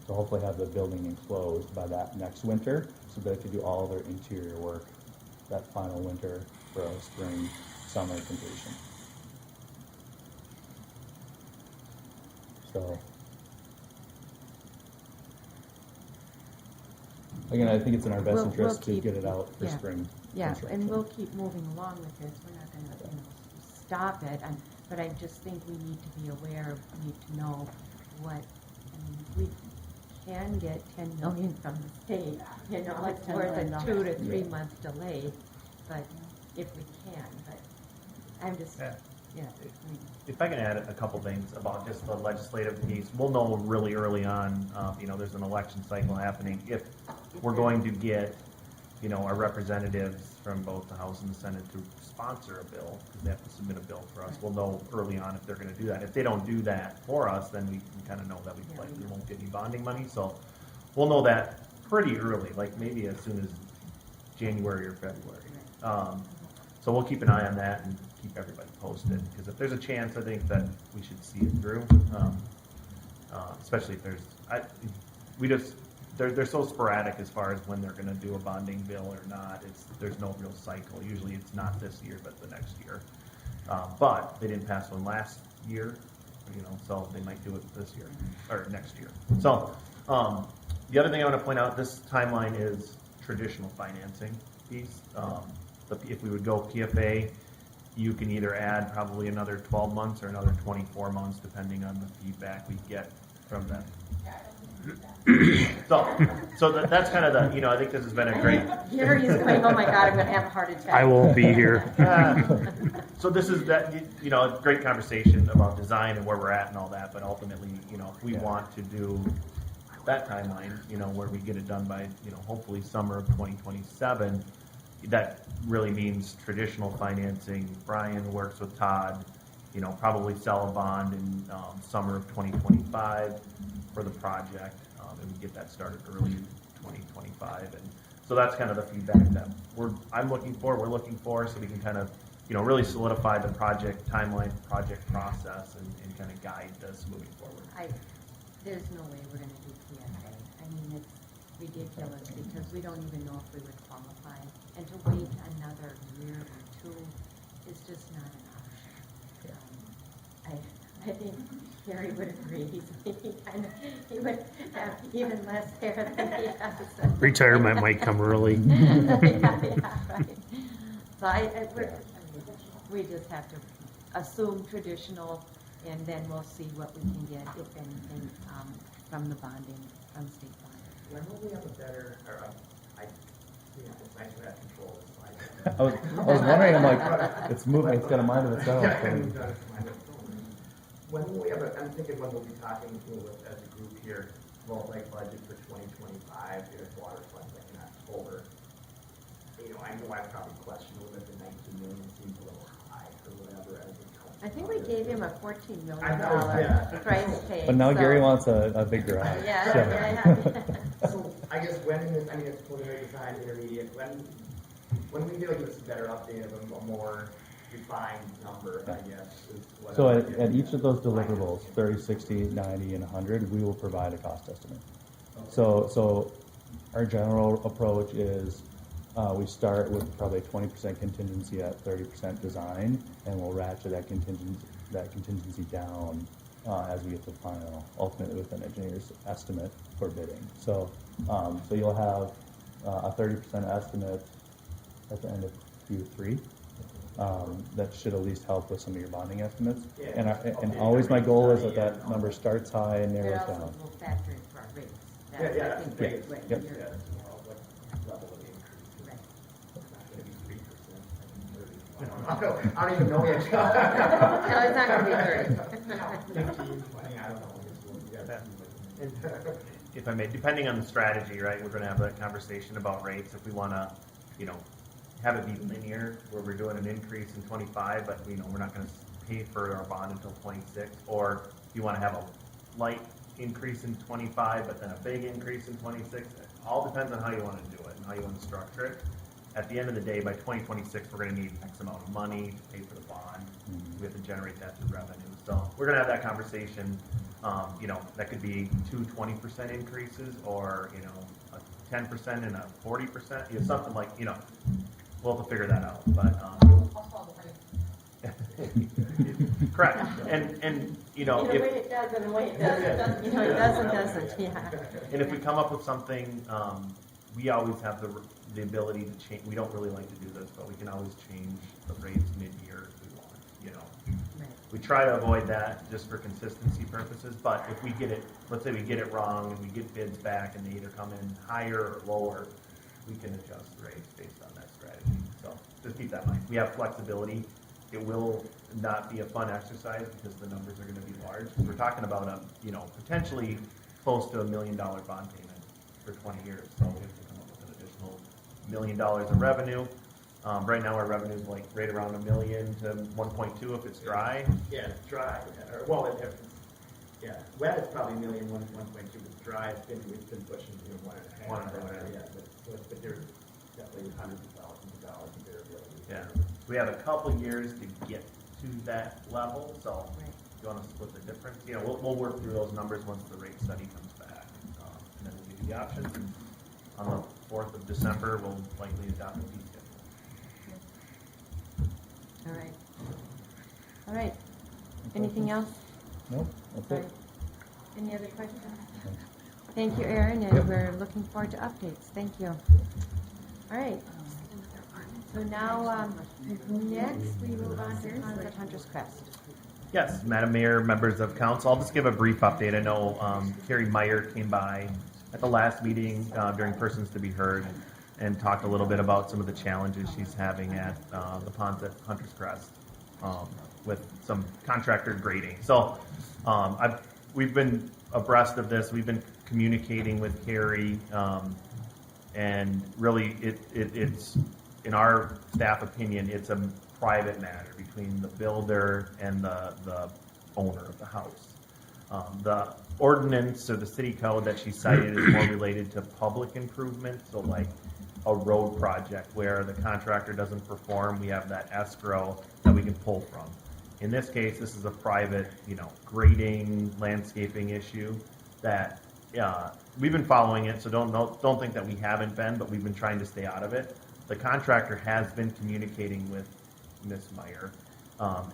to hopefully have the building enclosed by that next winter, so they could do all their interior work that final winter for a spring, summer completion. So, again, I think it's in our best We'll interest to keep- get it out for yeah. spring Yeah, construction. and we'll keep moving along with this. We're not going to, stop it. But I just think we need to be aware, we need to know what, we can get 10 million from the state. Like It's $10 worth million. a 2 to 3 month delay, but if we can, but I'm just, Yeah. If I can add a couple things about just the legislative piece, we'll know really early on, there's an election cycle happening. If we're going to get, our representatives from both the House and the Senate to sponsor a bill, because they have to submit a bill for us, we'll know early on if they're going to do that. If they don't do that for us, then we kind of know that we likely won't get any bonding money. So we'll know that pretty early, like maybe as soon as January or February. So we'll keep an eye on that and keep everybody posted, because if there's a chance, I think that we should see it through. Especially if they're so sporadic as far as when they're going to do a bonding bill or not. There's no real cycle. Usually it's not this year, but the next year. But they didn't pass one last year, so they might do it this year or next year. So the other thing I want to point out, this timeline is traditional financing piece. If we would go PFA, you can either add probably another 12 months or another 24 months, depending on the feedback we get from them. So that's kind of the, I think this has been a great. Gary's going, oh my God, I'm going to have a heart attack. I won't be here. So this is that, a great conversation about design and where we're at and all that, but ultimately, if we want to do that timeline, where we get it done by, hopefully summer of 2027, that really means traditional financing. Brian works with Todd, probably sell a bond in summer of 2025 for the project, and we get that started early in 2025. And so that's kind of the feedback that we're looking for, so we can kind of, really solidify the project timeline, project process, and kind of guide this moving forward. There's no way we're going to do PFA. I mean, it's ridiculous, because we don't even know if we would qualify. And to wait another year or two is just not an option. I think Gary would agree. He would have even less hair than he has. Retirement might come early. Right. So we just have to assume traditional, and then we'll see what we can get, if anything, from the bonding, from state bonding. When will we have a better, it's nice to have control of this slide. I was wondering, I'm like, it's moving, it's got a mind of its own. When will we have I'm thinking when we'll be talking as a group here about budget for 2025, water fund in October. I know I probably questioned a little bit, the 19 million seems a little high or whatever. I think we gave him a $14 million price tag. But now so- Gary wants a big garage. Yeah. So I guess it's preliminary design, intermediate, when we feel like it's a better update of a more refined number, I guess. Is what So I'm at each of those deliverables, 30, 60, 90, and 100, we will provide a cost estimate. So our general approach is We start with probably 20% contingency at 30% design, and we'll ratchet that contingency down as we get to the final, ultimately with an engineer's estimate for bidding. So you'll have a 30% estimate at the end of Q3. That should at least help with some of your bonding estimates. Yeah. And always my goal is that number starts high and narrows But also down. we'll factor in for our rates. Yeah, yeah, that's I think the biggest, right, Yep. you're- what level of increase. right. It's not gonna be 3%, I don't even know yet. No, it's not gonna be 30. 15, 20, I don't know. If I may, depending on the strategy, right, we're gonna have that conversation about rates. If we wanna, have it be linear, where we're doing an increase in 25, but, we're not gonna pay for our bond until 26, or you wanna have a light increase in 25, but then a big increase in 26, it all depends on how you wanna do it and how you wanna structure it. At the end of the day, by 2026, we're gonna need X amount of money to pay for the bond. We have to generate that through revenue. So we're gonna have that conversation. That could be 20% increases, or, a 10% and a 40%, something like, we'll have to figure that out. But, I'll solve it right. correct. And, In a way it does, in a way it doesn't. It doesn't, yeah. And if we come up with something, we always have the ability to change. We don't really like to do this, but we can always change the rates mid-year if we want. Right. We try to avoid that just for consistency purposes. But if we get it, let's say we get it wrong and we get bids back and they either come in higher or lower, we can adjust the rates based on that strategy. So just keep that in mind. We have flexibility. It will not be a fun exercise because the numbers are going to be large. We're talking about potentially close to $1 million bond payment for 20 years. So we have to come up with an additional $1 million of revenue. Right now our revenue is like right around $1 million to 1.2 if it's dry. Yeah, it's dry, wet it's probably $1 million, 1.2, but dry, we've been pushing, 1.5. 1.5. Yeah, but there's definitely hundreds of thousands of dollars in variability. Yeah. We have a couple years to get to that level. So if you want to split the difference, we'll work through those numbers once the rate study comes back. And then we'll give you the options. And on the 4th of December, we'll likely adopt a fee schedule. All right. All right. Anything else? Nope, that's All it. right. Any other questions? Thank you, Aaron, and we're looking forward to updates. Thank you. All right. So now, next we move on to Ponds at Hunter's Crest. Yes, Madam Mayor, members of council, I'll just give a brief update. I know Carrie Meyer came by at the last meeting during Persons to be Heard and talked a little bit about some of the challenges she's having at the ponds at Hunter's Crest with some contractor grading. So we've been abreast of this. We've been communicating with Carrie, and really it's, in our staff opinion, it's a private matter between the builder and the owner of the house. The ordinance or the city code that she cited is more related to public improvements, so like a road project where the contractor doesn't perform, we have that escrow that we can pull from. In this case, this is a private, grading, landscaping issue that we've been following it, so don't think that we haven't been, but we've been trying to stay out of it. The contractor has been communicating with Ms. Meyer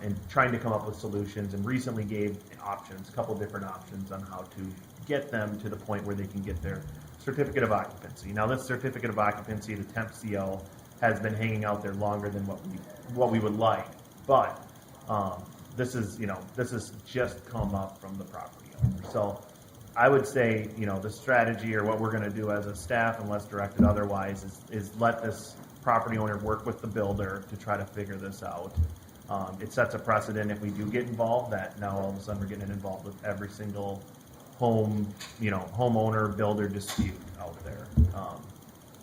and trying to come up with solutions, and recently gave options, a couple different options on how to get them to the point where they can get their certificate of occupancy. Now, this certificate of occupancy, the temp CO, has been hanging out there longer than what we would like, but this is just come up from the property owner. So I would say, the strategy or what we're going to do as a staff, unless directed otherwise, is let this property owner work with the builder to try to figure this out. It sets a precedent if we do get involved that now all of a sudden we're getting involved with every single homeowner builder dispute out there.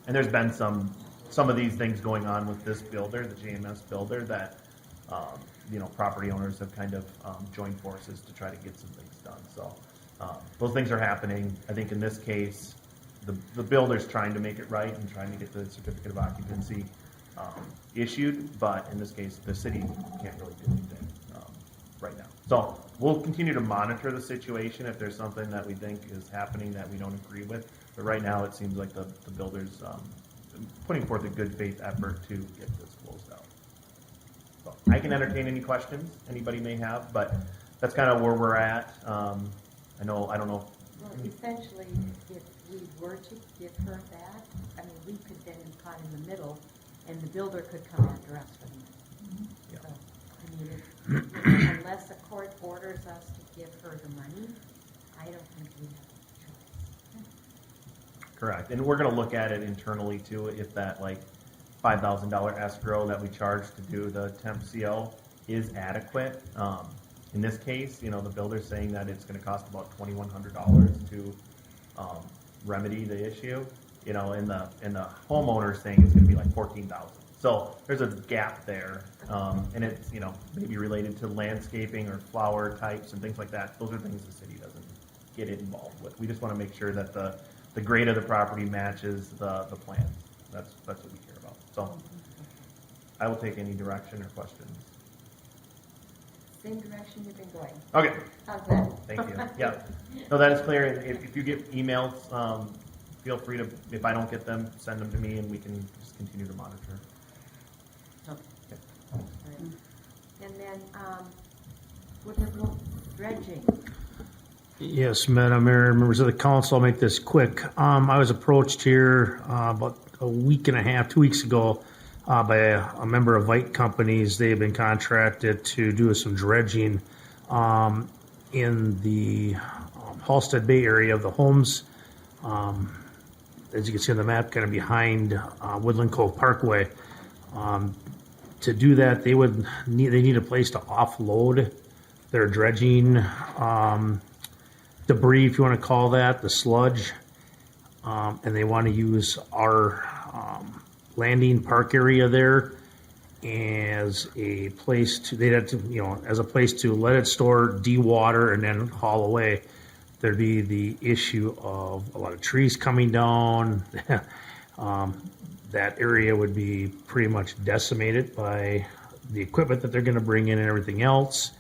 And there's been some of these things going on with this builder, the JMS builder, that property owners have kind of joined forces to try to get some things done. So those things are happening. I think in this case, the builder's trying to make it right and trying to get the certificate of occupancy issued, but in this case, the city can't really do anything right now. So we'll continue to monitor the situation if there's something that we think is happening that we don't agree with. But right now, it seems like the builder's putting forth a good faith effort to get this closed out. So I can entertain any questions anybody may have, but that's kind of where we're at. I don't know. Well, essentially, if we were to give her that, I mean, we could then be caught in the middle, and the builder could come after us for the money. Yeah. So, I mean, unless the court orders us to give her the money, I don't think we have a choice. Correct. And we're going to look at it internally too, if that like $5,000 escrow that we charge to do the temp CO is adequate. In this case, the builder's saying that it's going to cost about $2,100 to remedy the issue, and the homeowner's saying it's going to be like $14,000. So there's a gap there, and it's maybe related to landscaping or flower types and things like that. Those are things the city doesn't get involved with. We just want to make sure that the grade of the property matches the plan. That's what we care about. So I will take any direction or questions. Same direction you've been going. Okay. How's that? Thank you. Yeah. No, that is clear. If you get emails, feel free to, if I don't get them, send them to me and we can just continue to monitor. And then, what about dredging? Yes, Madam Mayor, members of the council, I'll make this quick. I was approached here about a week and a half, 2 weeks ago, by a member of Vite Companies. They have been contracted to do some dredging in the Halsted Bay area of the homes. As you can see on the map, kind of behind Woodland Cove Parkway. To do that, they need a place to offload their dredging debris, if you want to call that, the sludge, and they want to use our landing park area there as a place to, they'd have to, as a place to let it store, de-water, and then haul away. There'd be the issue of a lot of trees coming down. That area would be pretty much decimated by the equipment that they're going to bring in and everything else.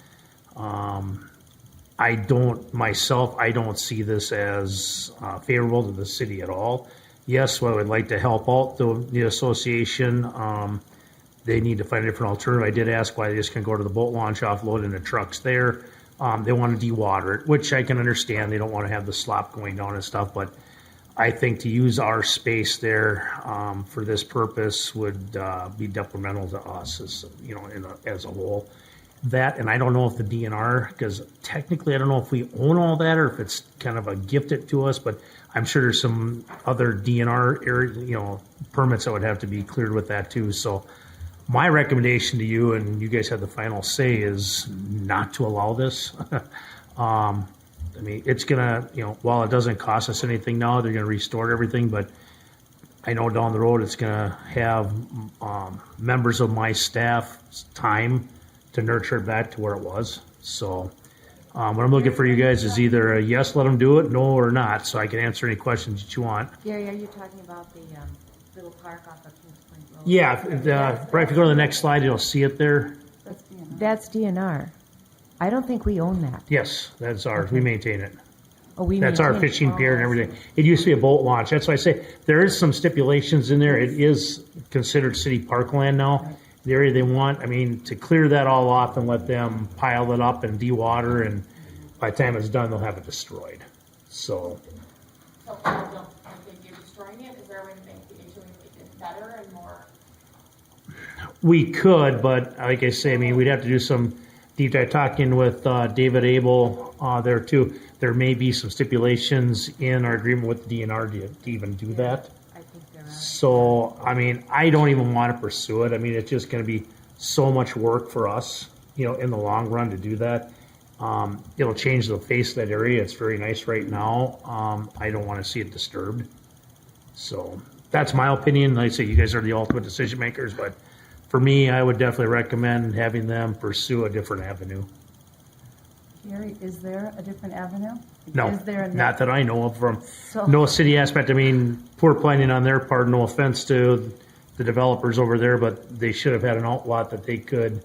I don't see this as favorable to the city at all. Yes, I would like to help out the association. They need to find a different alternative. I did ask why they just can go to the boat launch, offload in the trucks there. They want to de-water it, which I can understand. They don't want to have the slop going down and stuff, but I think to use our space there for this purpose would be detrimental to us as a whole. That, and I don't know if the DNR, because technically I don't know if we own all that or if it's kind of a gifted to us, but I'm sure there's some other DNR area, permits that would have to be cleared with that too. So my recommendation to you, and you guys have the final say, is not to allow this. I mean, it's gonna, while it doesn't cost us anything now, they're gonna restore everything, but I know down the road it's gonna have members of my staff's time to nurture it back to where it was. So what I'm looking for you guys is either a yes, let them do it, no, or not, so I can answer any questions that you want. Gary, are you talking about the little park off of Kings Point Road? Yeah, right, if you go to the next slide, you'll see it there. That's DNR. I don't think we own that. Yes, that's ours. We maintain it. Oh, we That's our maintain it. fishing pier and everything. It used to be a boat launch. That's why I say there is some stipulations in there. It is considered city parkland now. The area they want, I mean, to clear that all off and let them pile it up and de-water, and by the time it's done, they'll have it destroyed. So, So if people don't think you're destroying it, is there a way to make it better and more? we could, but like I say, I mean, we'd have to do some deep dive talking with David Abel there too. There may be some stipulations in our agreement with the DNR to even do that. I think there are. So, I mean, I don't even want to pursue it. I mean, it's just going to be so much work for us, in the long run to do that. It'll change the face of that area. It's very nice right now. I don't want to see it disturbed. So that's my opinion. Like I say, you guys are the ultimate decision makers, but for me, I would definitely recommend having them pursue a different avenue. Gary, is there a different avenue? No, Is there a not that I know of from So- no city aspect. I mean, poor planning on their part, no offense to the developers over there, but they should have had an outlot that they could,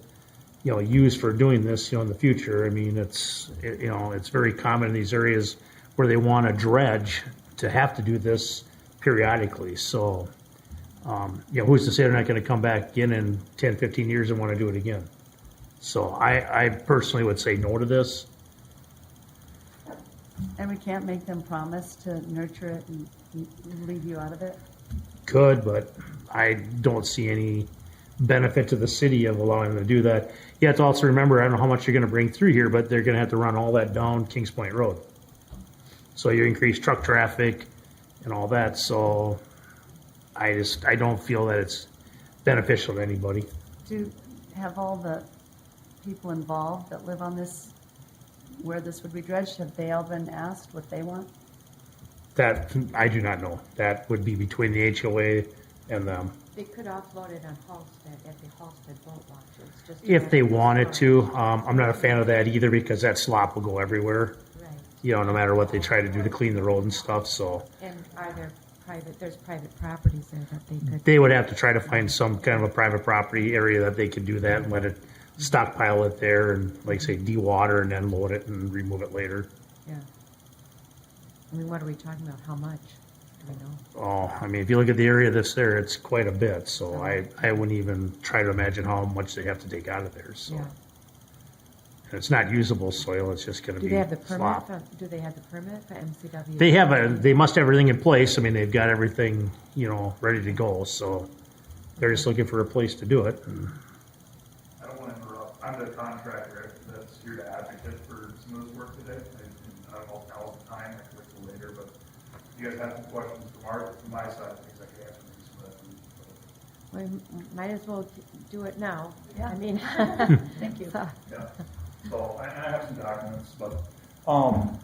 use for doing this, in the future. I mean, it's very common in these areas where they want to dredge to have to do this periodically. So Who's to say they're not going to come back in 10, 15 years and want to do it again? So I personally would say no to this. And we can't make them promise to nurture it and leave you out of it? Could, but I don't see any benefit to the city of allowing them to do that. You have to also remember, I don't know how much you're going to bring through here, but they're going to have to run all that down Kings Point Road. So you increase truck traffic and all that. So I don't feel that it's beneficial to anybody. Do have all the people involved that live on this, where this would be dredged, have they all been asked what they want? That I do not know. That would be between the HOA and them. They could offload it on Halsted, at the Halsted boat launches, just. If they wanted to, I'm not a fan of that either because that slop will go everywhere. Right. No matter what they try to do to clean the road and stuff. So And there's private properties there that they could. they would have to try to find some kind of a private property area that they could do that and let it stockpile it there and, like say, de-water and then load it and remove it later. Yeah. I mean, what are we talking about? How much? Do we know? Oh, I mean, if you look at the area that's there, it's quite a bit. So I wouldn't even try to imagine how much they have to take out of there. So. Yeah. And it's not usable soil. It's just going to Do be they have the permit? slop. Do they have the permit for MCW? They must have everything in place. I mean, they've got everything, ready to go. So they're just looking for a place to do it. And I don't want to interrupt. I'm the contractor that's here to advocate for some of this work today. I don't know if now's the time, I can wait till later, but if you guys have some questions from my side, things I can answer maybe some of that. We might as well do it now. Yeah. I mean, Thank you. Yeah. So I have some documents, but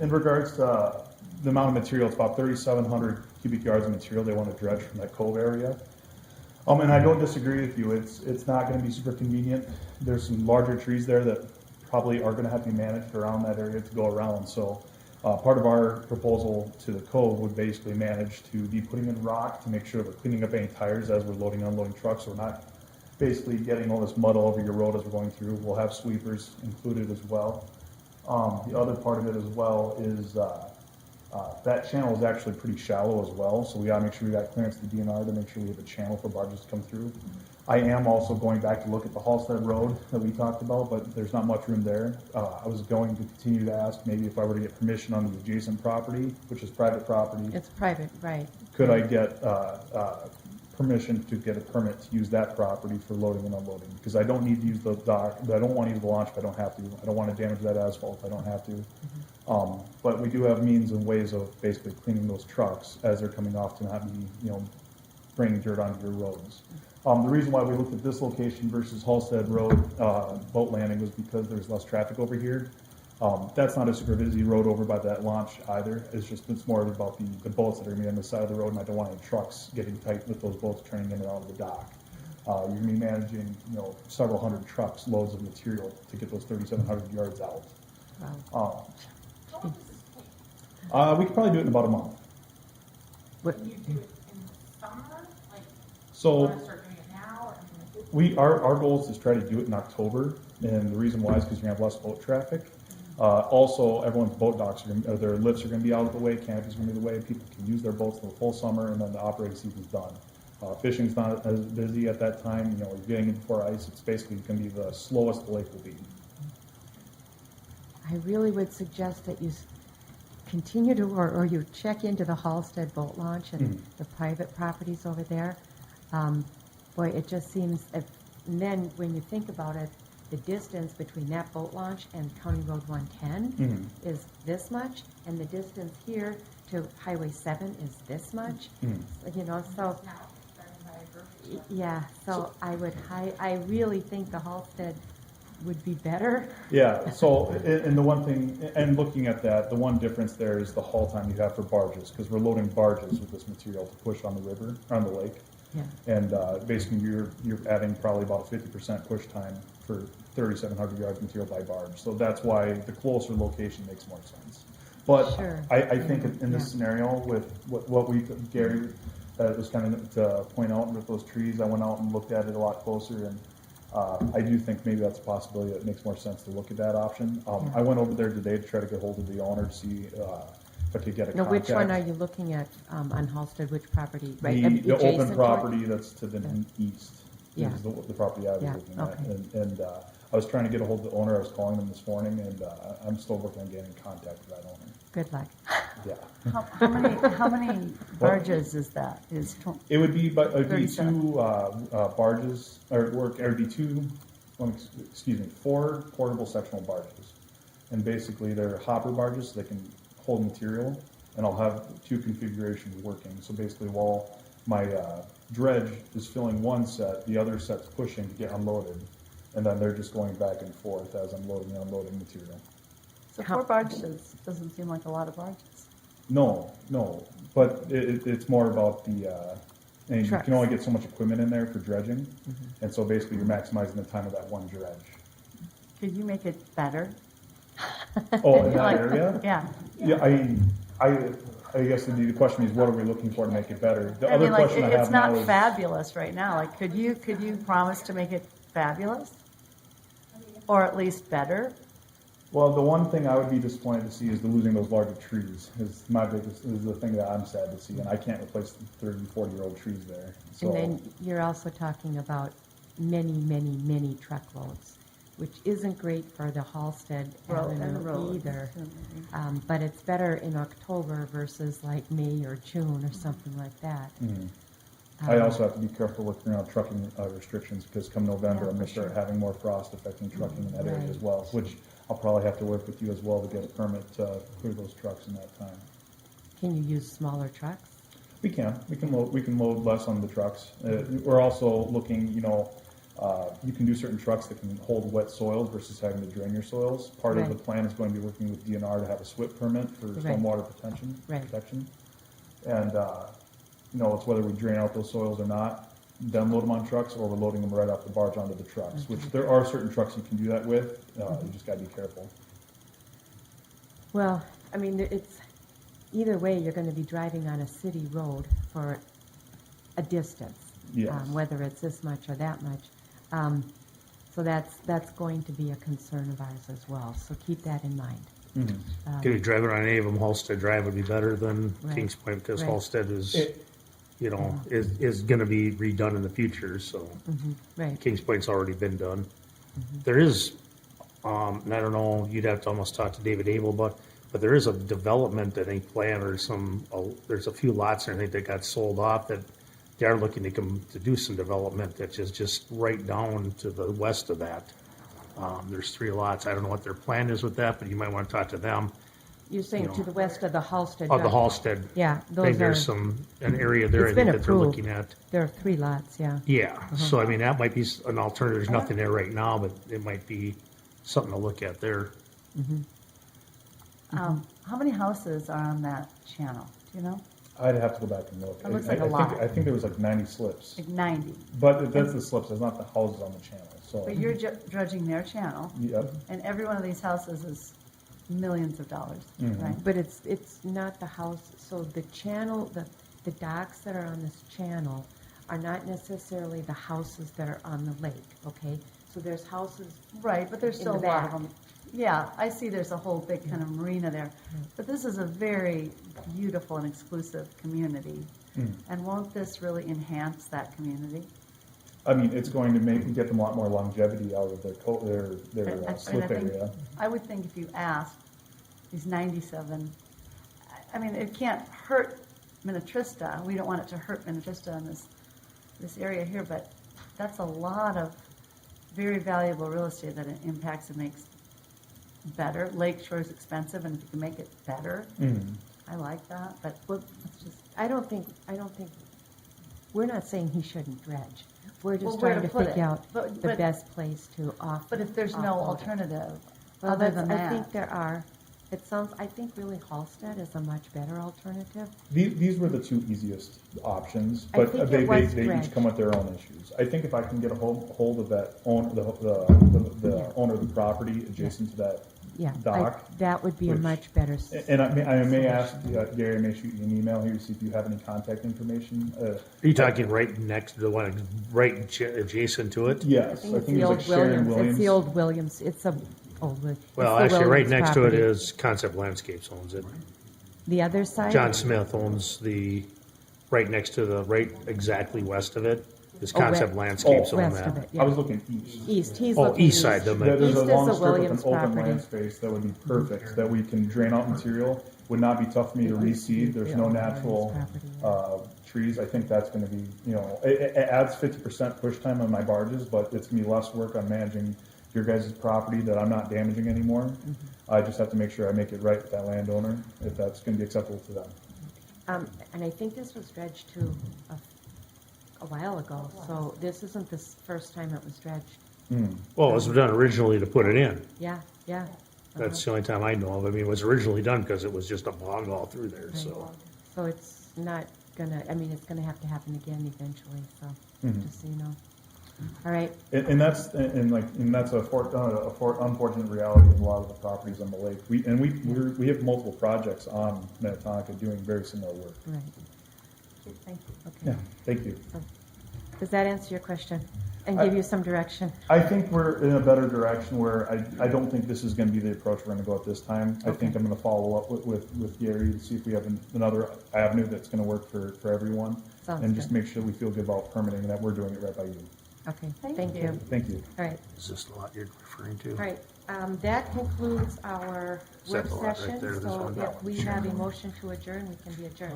In regards to the amount of material, it's about 3,700 cubic yards of material they want to dredge from that cove area. And I don't disagree with you. It's not going to be super convenient. There's some larger trees there that probably are going to have to be managed around that area to go around. So part of our proposal to the cove would basically manage to be putting in rock to make sure we're cleaning up any tires as we're loading and unloading trucks. So we're not basically getting all this mud all over your road as we're going through. We'll have sweepers included as well. The other part of it as well is that channel is actually pretty shallow as well, so we gotta make sure we got clearance to the DNR to make sure we have a channel for barges to come through. I am also going back to look at the Halsted Road that we talked about, but there's not much room there. I was going to continue to ask maybe if I were to get permission on the adjacent property, which is private property. it's private, right? Could I get permission to get a permit to use that property for loading and unloading? Because I don't need to use the dock, I don't want to use the launch if I don't have to. I don't want to damage that asphalt if I don't have to. But we do have means and ways of basically cleaning those trucks as they're coming off to not be, bringing dirt onto your roads. The reason why we looked at this location versus Halsted Road boat landing was because there's less traffic over here. That's not a super busy road over by that launch either. It's more about the boats that are going to be on the side of the road, and I don't want any trucks getting tight with those boats turning in and out of the dock. You're going to be managing, several hundred trucks, loads of material to get those 3,700 yards out. Wow. How long does this take? We could probably do it in about a month. What- Can you do it in the summer? Like, So want to start doing it now? Or, I mean, like, our goal is to try to do it in October, and the reason why is because you're going to have less boat traffic. Also, everyone's boat docks their lifts are going to be out of the way, canopies are going to be the way. People can use their boats for the full summer, and then the operating season's done. Fishing's not as busy at that time. You're getting in before ice. It's basically going to be the slowest the lake will be. I really would suggest that you continue to, or you check into the Halsted boat launch and the private properties over there. Boy, it just seems, and then when you think about it, the distance between that boat launch and County Road 110 is this much, and the distance here to Highway 7 is this much. So, now, starting by a grocery store. yeah, so I really think the Halsted would be better. Yeah, so, and the one thing, and looking at that, the one difference there is the haul time you have for barges, because we're loading barges with this material to push on the river, on the lake. Yeah. And basically, you're adding probably about 50% push time for 3,700 yards of material by barge. So that's why the closer location makes more sense. But Sure. I think in this Yeah. scenario, with what Gary was kind of to point out with those trees, I went out and looked at it a lot closer, and I do think maybe that's a possibility that it makes more sense to look at that option. I went over there today to try to get hold of the owner to see if I could get a Now, contact. which one are you looking at on Halsted? Which property? Right, The adjacent to open it? property that's to the east Yeah. is the property I was Yeah, looking at. okay. And I was trying to get a hold of the owner. I was calling them this morning, and I'm still working on getting in contact with that owner. Good luck. Yeah. How many barges is that? It would be, but it'd be 37. two barges, or it'd be four portable sectional barges. And basically, they're hopper barges, so they can hold material, and I'll have two configurations working. So basically, while my dredge is filling one set, the other set's pushing to get unloaded, and then they're just going back and forth as I'm loading and unloading material. So 4 barges doesn't seem like a lot of barges. No, but it's more about the, and you Trucks. can only get so much equipment in there for dredging, and so basically you're maximizing the time of that one dredge. Could you make it better? Oh, in that Like- area? Yeah. Yeah, I guess the question is, what are we looking for to make it better? The other question I it's have now not is, fabulous right now. Like, could you promise to make it fabulous? Or at least better? well, the one thing I would be disappointed to see is the losing those larger trees, is the thing that I'm sad to see, and I can't replace the 30, 40-year-old trees there. So, And then you're also talking about many truckloads, which isn't great for the Halsted Avenue road. either. But it's better in October versus like May or June or something like that. I also have to be careful working around trucking restrictions, because come November, Yeah, I'm going for to start sure. having more frost affecting trucking in that area Right. as well, which I'll probably have to work with you as well to get a permit to clear those trucks in that time. Can you use smaller trucks? We can load less on the trucks. We're also looking, you can do certain trucks that can hold wet soils versus having to drain your soils. Part of the Right. plan is going to be working with DNR to have a SWIP permit for Right. stormwater protection. Right. And, it's whether we drain out those soils or not, then load them on trucks, or we're loading them right off the barge onto the trucks, which there are certain trucks you can do that with. You just gotta be careful. Well, I mean, it's, either way, you're going to be driving on a city road for a distance. Yes. Whether it's this much or that much. So that's going to be a concern of ours as well, so keep that in mind. Mhm. Could you drive it on any of them? Halsted Drive would be better than Right. Kings Point, because Right. Halsted is, It- is gonna be redone in the future, so. Right. Kings Point's already been done. There is, and I don't know, you'd have to almost talk to David Abel, but there is a development that they plan, or there's a few lots there, I think, that got sold off, that they are looking to do some development that is just right down to the west of that. There's 3 lots. I don't know what their plan is with that, but you might want to talk to them. You're saying You know, to the west of the Halsted? Of the Drive? Halsted. Yeah, I those think are, there's an area there, I It's been think, that they're approved. looking at. there are 3 lots, yeah. Yeah, so I mean, that might be an alternative. There's nothing there right now, but it might be something to look at there. How many houses are on that channel? Do you know? I'd have to go back and look. It looks I like a think- lot. I think there was like 90 slips, Like 90. but that's the slips, it's not the houses on the channel, so. But you're dredging their channel, Yep. and every one of these houses is millions of dollars, Mhm. right? But it's not the house, so the channel, the docks that are on this channel are not necessarily the houses that are on the lake, okay? So there's houses, Right, but there's In still a the lot of back. them. Yeah, I see there's a whole big kind of marina there. But this is a very beautiful and exclusive community. Mm. And won't this really enhance that community? I mean, it's going to get them a lot more longevity out of their slip I think- area. I would think if you asked these 97, I mean, it can't hurt Minnetrista. We don't want it to hurt Minnetrista in this area here, but that's a lot of very valuable real estate that it impacts and makes better. Lake Shore is expensive, and if you can make it better, Mhm. I like that, but let's just, I don't think, we're not saying he shouldn't dredge. We're just Well, where trying to to put figure it? out But- the but- best place to off. but if there's no offload it. alternative Well, other that's, than I think that. there are. It sounds, I think really Halsted is a much better alternative. These were the 2 easiest options, I but think they it was each dredge. come with their own issues. I think if I can get a hold of that owner, the Yeah. owner of the property adjacent to that Yeah, dock, that would be a which- much better. and I may ask, Gary, I may shoot you an email here to see if you have any contact information. Are you talking right next to the one, adjacent to it? Yes, I think it was like Sharon Williams. It's the old Williams. It's a old. Well, it's the actually, right Williams next to it property. is Concept Landscapes owns it. The other side? John Smith owns right next to right exactly west of it. His Oh, Concept west- Landscapes own West of that. it, I yeah. was looking east. East, he's Oh, looking east side, the There's East a is long the strip with an Williams open property. land space that would be perfect, that we can drain out material, would not be tough for me to reseed, there's no natural, trees, I think that's gonna be, it adds 50% push time on my barges, but it's gonna be less work on managing your guys' property that I'm not damaging anymore. I just have to make sure I make it right with that landowner, if that's gonna be acceptable to them. And I think this was dredged too a while ago, so this isn't the first time it was dredged. Well, it was done originally to put it in. Yeah, yeah. That's the only time I know of. I mean, it was originally done because it was just a bog all through there, so. So it's not gonna, it's gonna have to happen again eventually, so, just so you know. All right, And that's a unfortunate reality of a lot of the properties on the lake. We have multiple projects on Minnetonka doing very similar work. right. Thank you, Yeah, okay. thank you. Does that answer your question? And give you some direction? I think we're in a better direction where I don't think this is gonna be the approach we're gonna go at this time. I think I'm gonna follow up with Gary to see if we have another avenue that's gonna work for everyone. Sounds And just good. make sure we feel good about permitting and that we're doing it right by you. Okay, Thank thank you. you. Thank you. All right, Is this the lot you're referring to? all right. That concludes our Is work that the lot right session, there, this so one? if we have a motion to adjourn, we can be adjourned.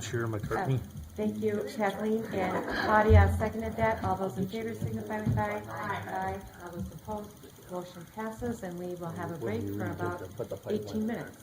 Sure, McCartney. Thank you, Kathleen, and Claudia seconded that. All those in favor signify with aye. Aye. All those opposed, motion passes, and we will have a break for about 18 minutes.